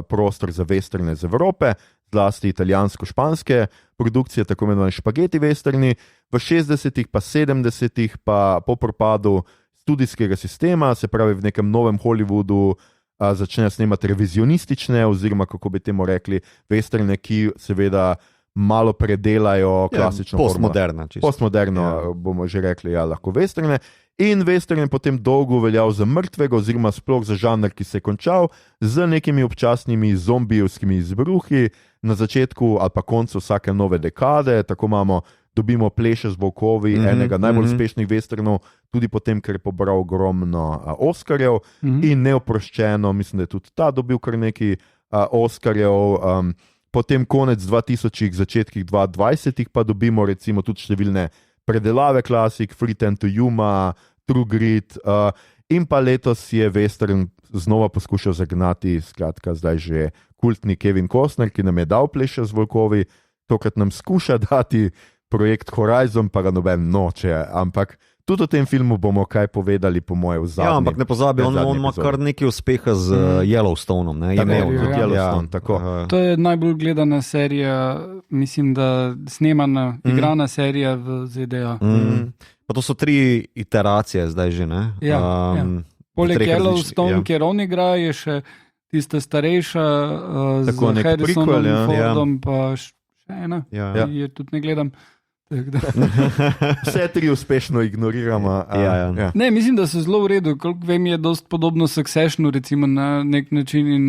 prostor za westerne z Evrope, zlasti italijansko-španske produkcije, tako imenovani špageti westerni, v 60-ih pa 70-ih pa po propadu studijskega sistema, se pravi v nekem novem Hollywoodu začne snemati revizionistične oziroma, kako bi temu rekli, westerne, ki seveda malo predelajo klasično postmoderno, bomo že rekli, lahko westerne. In western je potem dolgo veljal za mrtvega oziroma sploh za žanr, ki se je končal z nekimi občasnimi zombijevskimi izbruhi na začetku ali pa koncu vsake nove dekade, tako dobimo Pleše z volkovi, enega najbolj uspešnih westernov, tudi potem, ker je pobral ogromno Oskarjev in neoproščeno, mislim, da je tudi ta dobil kar nekaj Oskarjev, potem konec 2000-ih, začetkih 2020-ih pa dobimo recimo tudi številne predelave klasik, Free Ten to Yuma, True Grit in pa letos je western znova poskušal zagnati, skratka zdaj že kultni Kevin Costner, ki nam je dal Pleše z volkovi, tokrat nam skuša dati projekt Horizon, pa ga noben noče, ampak tudi o tem filmu bomo kaj povedali, po moje, v zadnjem. Ja, ampak ne pozabi, on ima kar nekaj uspeha z Yellowstonom. To je najbolj gledana serija, mislim, da snemana, igrana serija v ZDA. Pa to so 3 iteracije zdaj že, ne? Ja. Poleg Yellowstone, kjer on igra, je še tista starejša z Harrisonom Fordom, pa še ena, je tudi ne gledam. Vse 3 uspešno ignoriramo. Ne, mislim, da so zelo v redu. Koliko vem, je dosti podobno Successionu, recimo na nek način in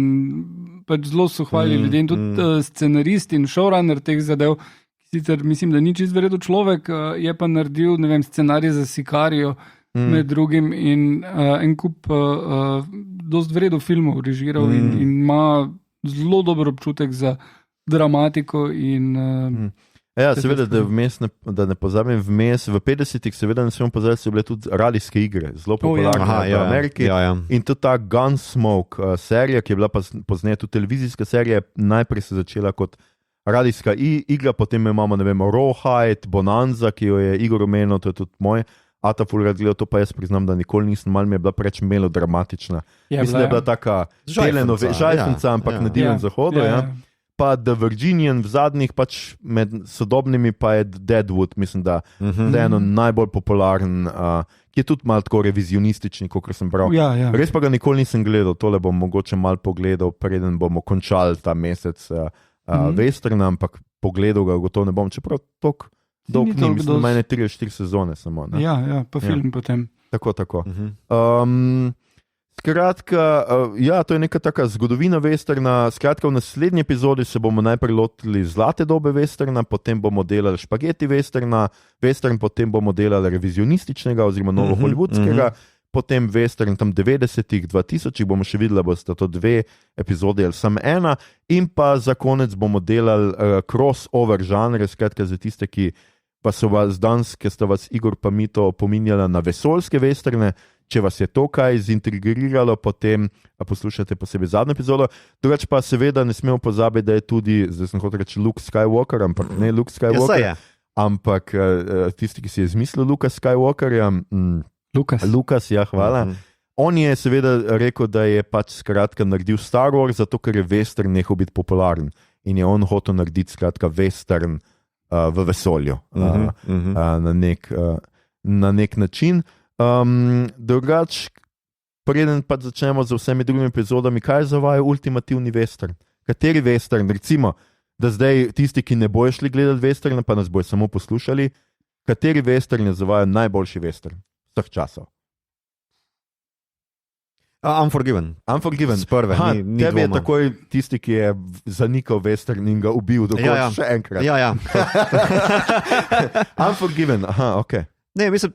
pač zelo so hvalili ljudje in tudi scenarist in showrunner teh zadev, ki sicer mislim, da ni čisto v redu človek, je pa naredil, ne vem, scenarij za Sicarijo med drugim in en kup dosti v redu filmov režiral in ima zelo dober občutek za dramatiko in Ja, seveda, da ne pozabim vmes, v 50-ih seveda ne smemo pozabiti, so bile tudi radijske igre, zelo popularne v Ameriki. In tudi ta Gunsmoke serija, ki je bila pozneje tudi televizijska serija, najprej se začela kot radijska igra, potem imamo, ne vem, Rawhide, Bonanza, ki jo je Igor omenil, to je tudi moj Ataful rad gledal, to pa jaz priznam, da nikoli nisem, malo mi je bila preveč melodramatična. Mislim, da je bila taka žajfnica, ampak na Divjem zahodu, pa The Virginian v zadnjih pač med sodobnimi pa je Deadwood, mislim, da je eno najbolj popularen, ki je tudi malo tako revizionistični, kot sem bral. Res pa ga nikoli nisem gledal, tole bom mogoče malo pogledal, preden bomo končali ta mesec westerna, ampak pogledal ga gotovo ne bom, čeprav toliko dolg ni, mislim, da mene 3 ali 4 sezone samo. Ja, pa film potem. Tako. Skratka, ja, to je neka taka zgodovina westerna. Skratka, v naslednji epizodi se bomo najprej lotili zlate dobe westerna, potem bomo delali špageti western, potem bomo delali revizionističnega oziroma novo hollywoodskega, potem western tam 90-ih, 2000-ih bomo še videli, da bosta to 2 epizode ali samo ena, in pa za konec bomo delali crossover žanre, skratka za tiste, ki pa so vas danes, ki sta vas Igor pa Mito pominjala na vesoljske westerne. Če vas je to kaj zintrigiralo, potem poslušajte posebej zadnjo epizodo. Drugače pa seveda ne smemo pozabiti, da je tudi, zdaj sem hotel reči Luke Skywalker, ampak ne Luke Skywalker, ampak tisti, ki si je izmislil Luka Skywalkerja, Lukas, ja, hvala. On je seveda rekel, da je pač skratka naredil Star Wars, zato ker je western nehal biti popularen in je on hotel narediti skratka western v vesolju na nek način. Drugač, preden pa začnemo z vsemi drugimi epizodami, kaj je za vaju ultimativni western? Kateri western? Recimo, da zdaj tisti, ki ne bojo šli gledati western, pa nas bojo samo poslušali, kateri western je za vaju najboljši western vseh časov? Unforgiven. Sprve, ni tebi je takoj tisti, ki je zanikal western in ga ubil, dokonč še enkrat. Ja. Unforgiven, ok. Ne, mislim,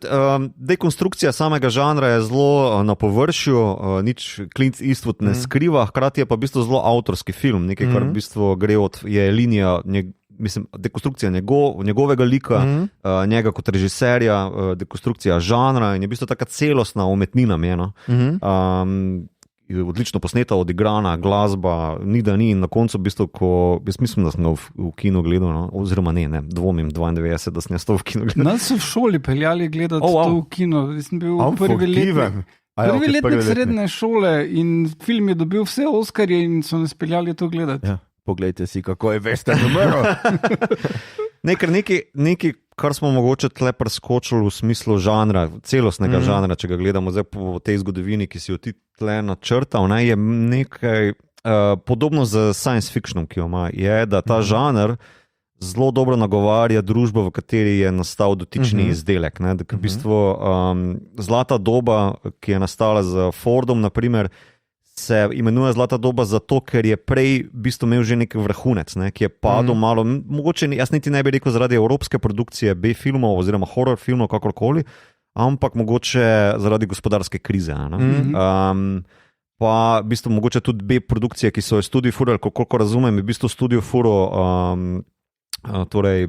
dekonstrukcija samega žanra je zelo na površju, nič Clint Eastwood ne skriva, hkrati je pa v bistvu zelo avtorski film, nekaj, kar v bistvu gre je linija, dekonstrukcija njegovega lika, njega kot režiserja, dekonstrukcija žanra in je v bistvu taka celostna umetnina meno. Odlično posneta, odigrana, glasba, ni da ni in na koncu v bistvu, jaz mislim, da sem ga v kino gledal, no? Oziroma ne, dvomim 92, da sem jaz to v kino gledal. Nas so v šoli peljali gledati to v kino, jaz sem bil prvi letnik srednje šole in film je dobil vse Oskarje in so nas peljali to gledati. Ja, poglejte si, kako je western umrl. Nekaj, kar smo mogoče tle preskočili v smislu žanra, celostnega žanra, če ga gledamo zdaj po tej zgodovini, ki si jo ti tle načrtal, je nekaj podobno z science fictionom, ki jo ima, je, da ta žanr zelo dobro nagovarja družbo, v kateri je nastal dotični izdelek. Da v bistvu zlata doba, ki je nastala z Fordom, naprimer, se imenuje zlata doba zato, ker je prej v bistvu imel že nek vrhunec, ki je padel malo, mogoče jaz niti ne bi rekel zaradi evropske produkcije B-filmov oziroma horror filmov, kakorkoli, ampak mogoče zaradi gospodarske krize. Pa v bistvu mogoče tudi B-produkcije, ki so jo Studio furali, koliko razumem, je v bistvu Studio furo torej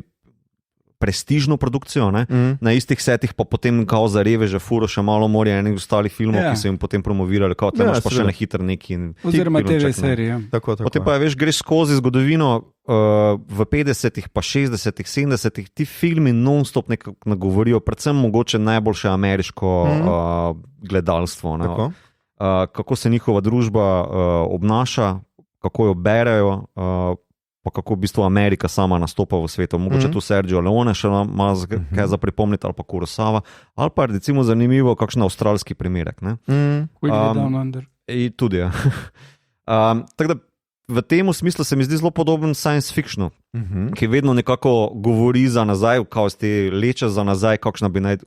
prestižno produkcijo, na istih setih pa potem kao za reveže furo še malo morja enih ostalih filmov, ki so jim potem promovirali, kao tle imaš pa še na hitr neki. Oziroma TV serije. Potem pa veš, greš skozi zgodovino v 50-ih, pa 60-ih, 70-ih, ti filmi non-stop nekako nagovorijo, predvsem mogoče najboljše ameriško gledalstvo. Kako se njihova družba obnaša, kako jo berejo, pa kako v bistvu Amerika sama nastopa v svetu. Mogoče tu Sergio Leone še ima kaj za pripomniti, ali pa Kurosawa, ali pa recimo zanimivo, kakšen avstralski primerek. Tudi, ja. Tako da v tem smislu se mi zdi zelo podoben science fictionu, ki vedno nekako govori za nazaj, kao ste leče za nazaj, kakšna bi naj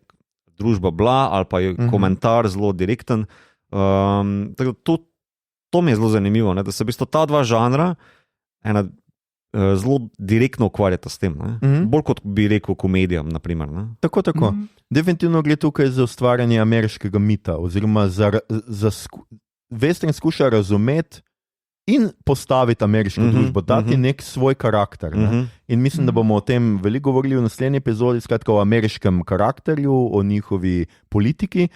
družba bila, ali pa je komentar zelo direkten. Tako da to mi je zelo zanimivo, da se v bistvu ta dva žanra zelo direktno ukvarjata s tem. Bolj kot bi rekel komedijam, naprimer. Tako. Definitivno gre tukaj za ustvarjanje ameriškega mita, oziroma western skuša razumeti in postaviti ameriško družbo, dati nek svoj karakter. In mislim, da bomo o tem veliko govorili v naslednji epizodi, skratka o ameriškem karakterju, o njihovi politiki.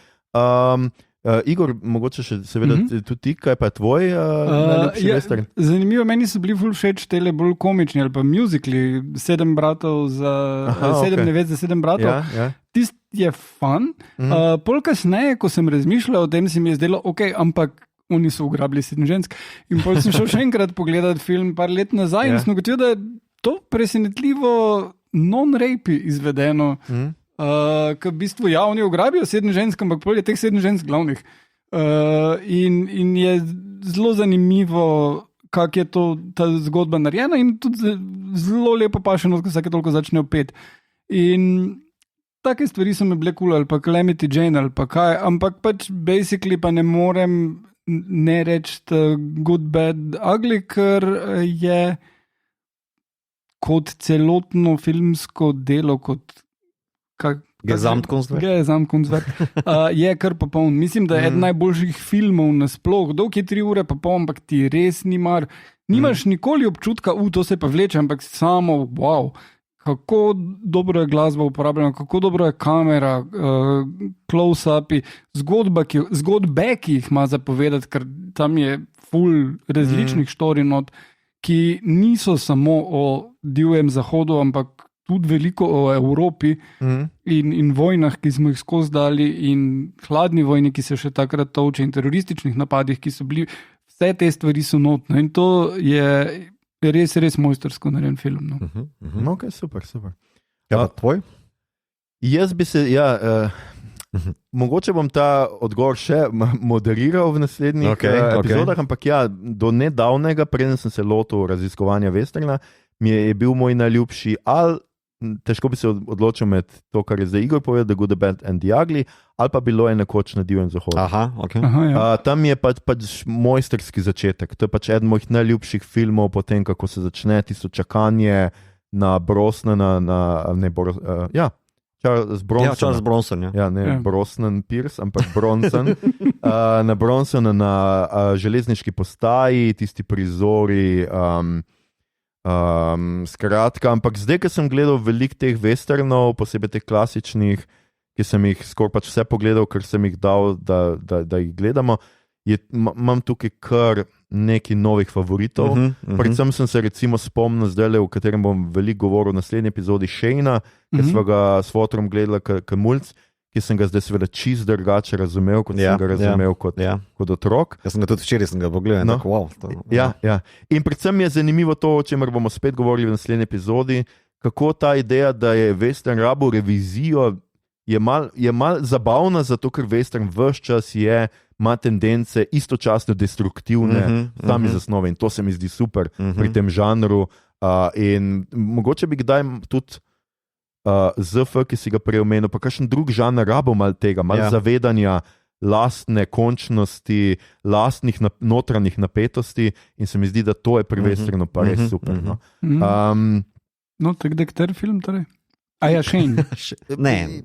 Igor, mogoče še seveda tudi ti, kaj pa je tvoj najljubši western? Zanimivo, meni so bili ful všeč tele bolj komični ali pa musicali, 7 bratov za 7 nevest za 7 bratov. Tist je fun. Pol kasneje, ko sem razmišljal o tem, si mi je zdelo, ampak oni so ugrabili 7 žensk. In pol sem šel še enkrat pogledati film par let nazaj in sem ugotovil, da je to presenetljivo non-rapi izvedeno. Ki v bistvu oni ugrabijo 7 žensk, ampak pol je teh 7 žensk glavnih. In je zelo zanimivo, kako je ta zgodba narejena in tudi zelo lepo paše, ko vsake toliko začnejo pet. In take stvari so mi bile kul, ali pa Calamity Jane, ali pa kaj, ampak pač basically pa ne morem ne reči Good, Bad, Ugly, ker je kot celotno filmsko delo, kot Gesamtkunstwerk. Je kar popoln. Mislim, da je eden najboljših filmov nasploh. Dolg je 3 ure pa pol, ampak ti res nimaš nikoli občutka, to se pa vleče, ampak samo wow. Kako dobro je glasba uporabljena, kako dobro je kamera, close-upi, zgodbe, ki jih ima zapovedati, ker tam je full različnih štorinot, ki niso samo o divjem zahodu, ampak tudi veliko o Evropi in vojnah, ki smo jih skozi dali, in hladni vojni, ki se še takrat toče, in terorističnih napadih, ki so bili, vse te stvari so notne. In to je res, res mojstersko narejen film. No. Ok, super. Ja, pa tvoj? Jaz bi se, mogoče bom ta odgovor še moderiral v naslednjih epizodah, ampak do nedavnega, preden sem se lotil raziskovanja westerna, mi je bil moj najljubši, ali težko bi se odločil med to, kar je zdaj Igor povedal, The Good, The Bad and The Ugly, ali pa bilo je nekoč Na divjem zahodu. Tam je pač mojsterski začetek. To je pač eden mojih najljubših filmov, potem kako se začne tisto čakanje na Brosnana, Charles Bronson. Brosnan Pierce, ampak Bronson. Na Bronsona na železniški postaji, tisti prizori, skratka, ampak zdaj, ko sem gledal veliko teh westernov, posebej teh klasičnih, ki sem jih skoraj pač vse pogledal, ker sem jih dal, da jih gledamo, imam tukaj kar nekaj novih favoritov. Predvsem sem se recimo spomnil zdaj, v katerem bom veliko govoril v naslednji epizodi, Shane-a, ki sva ga s fotorom gledala Mulc, ki sem ga zdaj seveda čist drugače razumel, kot sem ga razumel kot otrok. Jaz sem ga tudi včeraj pogledal. In predvsem je zanimivo to, o čemer bomo spet govorili v naslednji epizodi, kako ta ideja, da je western rabil revizijo, je mal zabavna, zato ker western ves čas ima tendence istočasno destruktivne sami zasnove, in to se mi zdi super pri tem žanru. In mogoče bi kdaj tudi ZF, ki si ga prej omenil, pa kakšen drug žanr rabo mal tega, mal zavedanja lastne končnosti, lastnih notranjih napetosti, in se mi zdi, da to je pri westernu pa res super. No, tak film torej? Shane? Ne,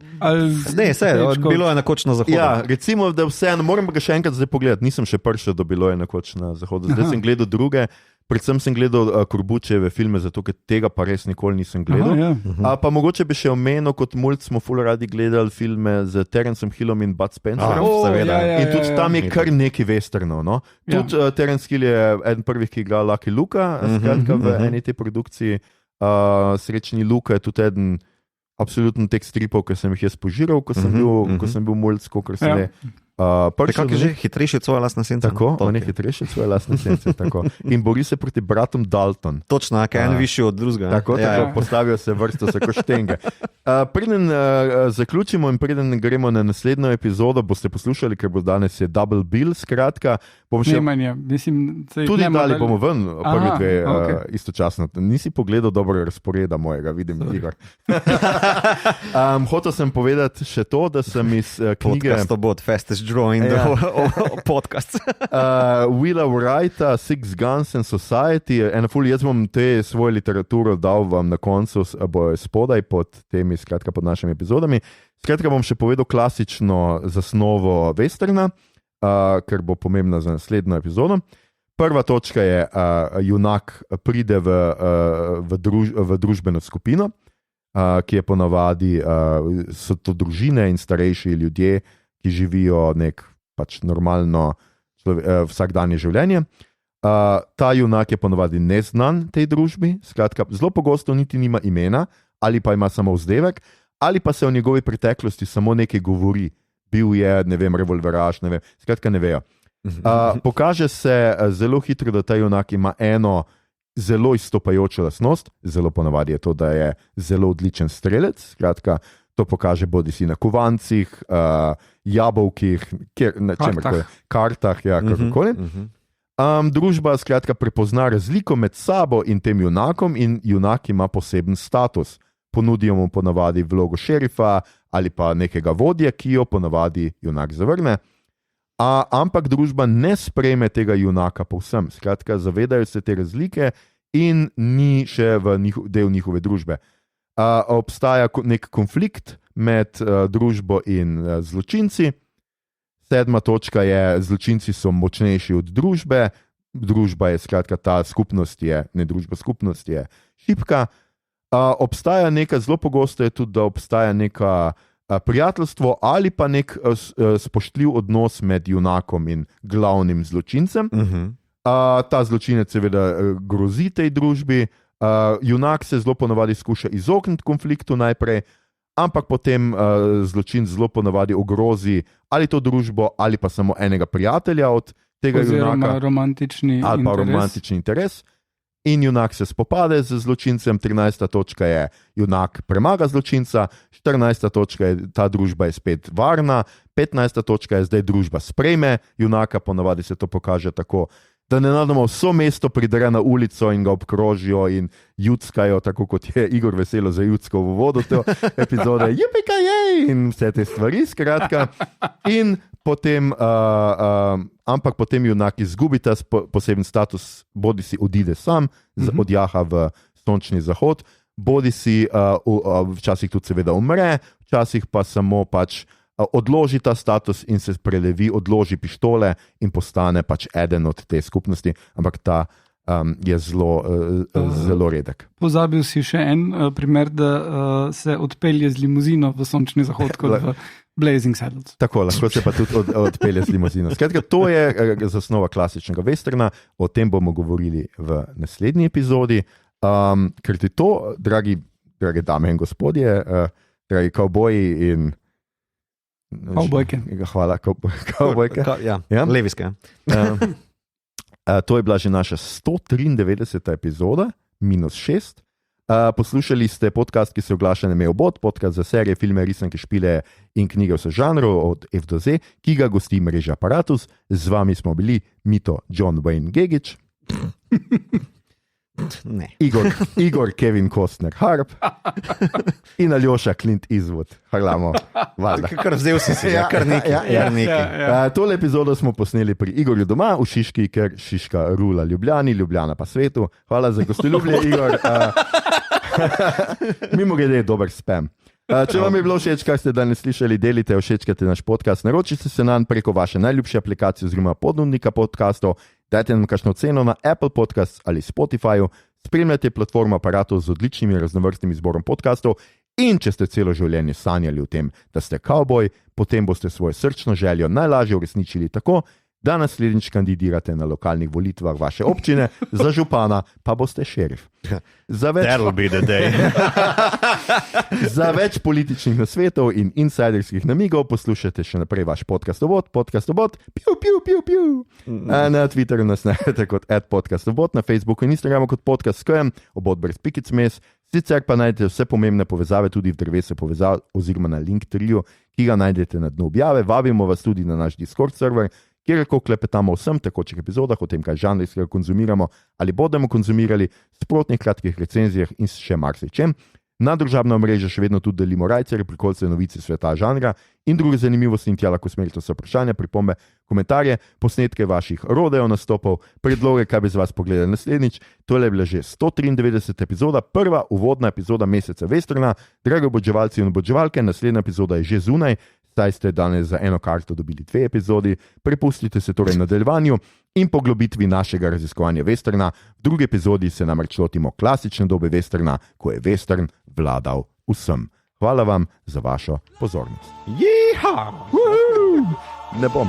bilo je nekoč na zahodu. Ja, recimo, da vseeno, moram pa ga še enkrat zdaj pogledati, nisem še prišel, da bilo je nekoč na zahodu. Zdaj sem gledal druge, predvsem sem gledal Korbučeve filme, zato ker tega pa res nikoli nisem gledal. Pa mogoče bi še omenil, kot mulj smo ful radi gledali filme z Terencem Hillom in Bud Spencerom. In tudi tam je kar nekaj westernov. No? Tudi Terence Hill je eden prvih, ki igra Lucky Luka, skratka v eni tej produkciji. Srečni Luka je tudi eden absolutno teh stripov, ki sem jih jaz požiral, ko sem bil mulj, kot se je. Kako je že hitrejši od svoje lastne sence? Tako, on je hitrejši od svoje lastne sence. In bori se proti bratom Dalton. Točno, en višji od drugega. Tako, postavijo se vrsto, se koštenge. Preden zaključimo in preden gremo na naslednjo epizodo, boste poslušali, ker bo danes je Double Bill, skratka. Tudi dali bomo ven prvi dve istočasno. Nisi pogledal dobro razporeda mojega, vidim, Igor. Hotel sem povedati še to, da sem iz knjige Podcast about fastest drawing podcast. Willa Wrighta, Six Guns and Society. Jaz bom te svojo literaturo dal vam na koncu, bo spodaj pod temi, skratka pod našimi epizodami. Skratka bom še povedal klasično zasnovo westerna, ker bo pomembna za naslednjo epizodo. Prva točka je, junak pride v družbeno skupino, ki je ponavadi, so to družine in starejši ljudje, ki živijo nek pač normalno vsakdanje življenje. Ta junak je ponavadi neznan tej družbi, skratka, zelo pogosto niti nima imena, ali pa ima samo vzdevek, ali pa se o njegovi preteklosti samo nekaj govori. Bil je, ne vem, revolveraš, ne vem, skratka ne vejo. Pokaže se zelo hitro, da ta junak ima eno zelo izstopajočo lastnost, zelo ponavadi je to, da je zelo odličen strelec, skratka, to pokaže bodi si na kovancih, jabolkih, kartah, kakorkoli. Družba skratka prepozna razliko med sabo in tem junakom in junak ima poseben status. Ponudijo mu ponavadi vlogo šerifa ali pa nekega vodje, ki jo ponavadi junak zavrne. Ampak družba ne sprejme tega junaka povsem. Skratka, zavedajo se te razlike in ni še del njihove družbe. Obstaja nek konflikt med družbo in zločinci. 7. točka je, zločinci so močnejši od družbe, družba je, skratka, ta skupnost je, ne družba, skupnost je šibka. Obstaja zelo pogosto je tudi, da obstaja neka prijateljstvo ali pa nek spoštljiv odnos med junakom in glavnim zločincem. Ta zločinec seveda grozi tej družbi, junak se zelo ponavadi skuša izogniti konfliktu najprej, ampak potem zločinec zelo ponavadi ogrozi ali to družbo, ali pa samo enega prijatelja od tega junaka. Ali pa romantični interes. In junak se spopade z zločincem. 13. točka je, junak premaga zločinca. 14. točka je, ta družba je spet varna. 15. točka je, zdaj družba sprejme junaka, ponavadi se to pokaže tako, da nenadoma vso mesto pridre na ulico in ga obkrožijo in judskajo, tako kot je Igor veselo za judsko v vodo te epizode, jipika-jej in vse te stvari, skratka. In potem, ampak potem junak izgubi ta poseben status, bodi si odide sam, odjaha v sončni zahod, bodi si včasih tudi seveda umre, včasih pa samo pač odloži ta status in se prelevi, odloži pištole in postane pač eden od te skupnosti, ampak ta je zelo redek. Pozabil si še en primer, da se odpelje z limuzino v sončni zahod kot v Blazing Saddles. Tako, lahko se pa tudi odpelje z limuzino. Skratka, to je zasnova klasičnega westerna, o tem bomo govorili v naslednji epizodi, ker ti to, drage dame in gospodje, dragi kavboji in kavbojke. Hvala, kavbojke. Leviske. To je bila že naša 193. epizoda, -6. Poslušali ste podcast, ki se oglaša na Mailbot, podcast za serije, filme, risanke, špile in knjige vse žanrov od F do Z, ki ga gosti mreža Apparatus. Z vami smo bili Mito, John Wayne Gegić, Igor Kevin Costner Harp in Aljoša Clint Eastwood. Hvala. Kar vzel si se, kar nekaj. Tole epizodo smo posneli pri Igorju doma v Šiški, ker Šiška rula Ljubljani, Ljubljana pa svetu. Hvala za gostoljubje, Igor. Mimogrede je dober spam. Če vam je bilo všeč, kar ste danes slišali, delite, všečkajte naš podcast, naročite se nanj preko vaše najljubše aplikacije oziroma ponudnika podcastov, dajte nam kakšno ceno na Apple Podcasts ali Spotifyju, spremljajte platformo Apparatus z odličnim in raznovrstnim izborom podcastov in če ste celo življenje sanjali o tem, da ste kavboj, potem boste svojo srčno željo najlažje uresničili tako, da naslednjič kandidirate na lokalnih volitvah vaše občine, za župana pa boste šerif. That'll be the day. Za več političnih nasvetov in insiderskih namigov poslušajte še naprej vaš podcastobot, na Twitterju nas najdete kot @podcastobot, na Facebooku in Instagramu kot podcast.com, obot brez pikic mes, sicer pa najdete vse pomembne povezave tudi v drevesu povezav oziroma na Linktree, ki ga najdete na dnu objave. Vabimo vas tudi na naš Discord server, kjer lahko klepetamo o vsem tekočih epizodah, o tem, kaj žanrskega konzumiramo ali bomo konzumirali, sprotnih kratkih recenzijah in še marsičem. Na družabna omrežja še vedno tudi delimo rajcere, prikolice, novice sveta žanra in druge zanimivosti in tja lahko smerite vse vprašanja, pripombe, komentarje, posnetke vaših rodeo nastopov, predloge, kaj bi z vas pogledali naslednjič. Tole je bila že 193. epizoda, prva uvodna epizoda meseca westerna. Dragi oboževalci in oboževalke, naslednja epizoda je že zunaj. Saj ste danes za eno karto dobili 2 epizodi, prepustite se torej nadaljevanju in poglobitvi našega raziskovanja westerna. V drugi epizodi se namreč lotimo klasične dobe westerna, ko je western vladal vsem. Hvala vam za vašo pozornost. Jeha! Ne bom.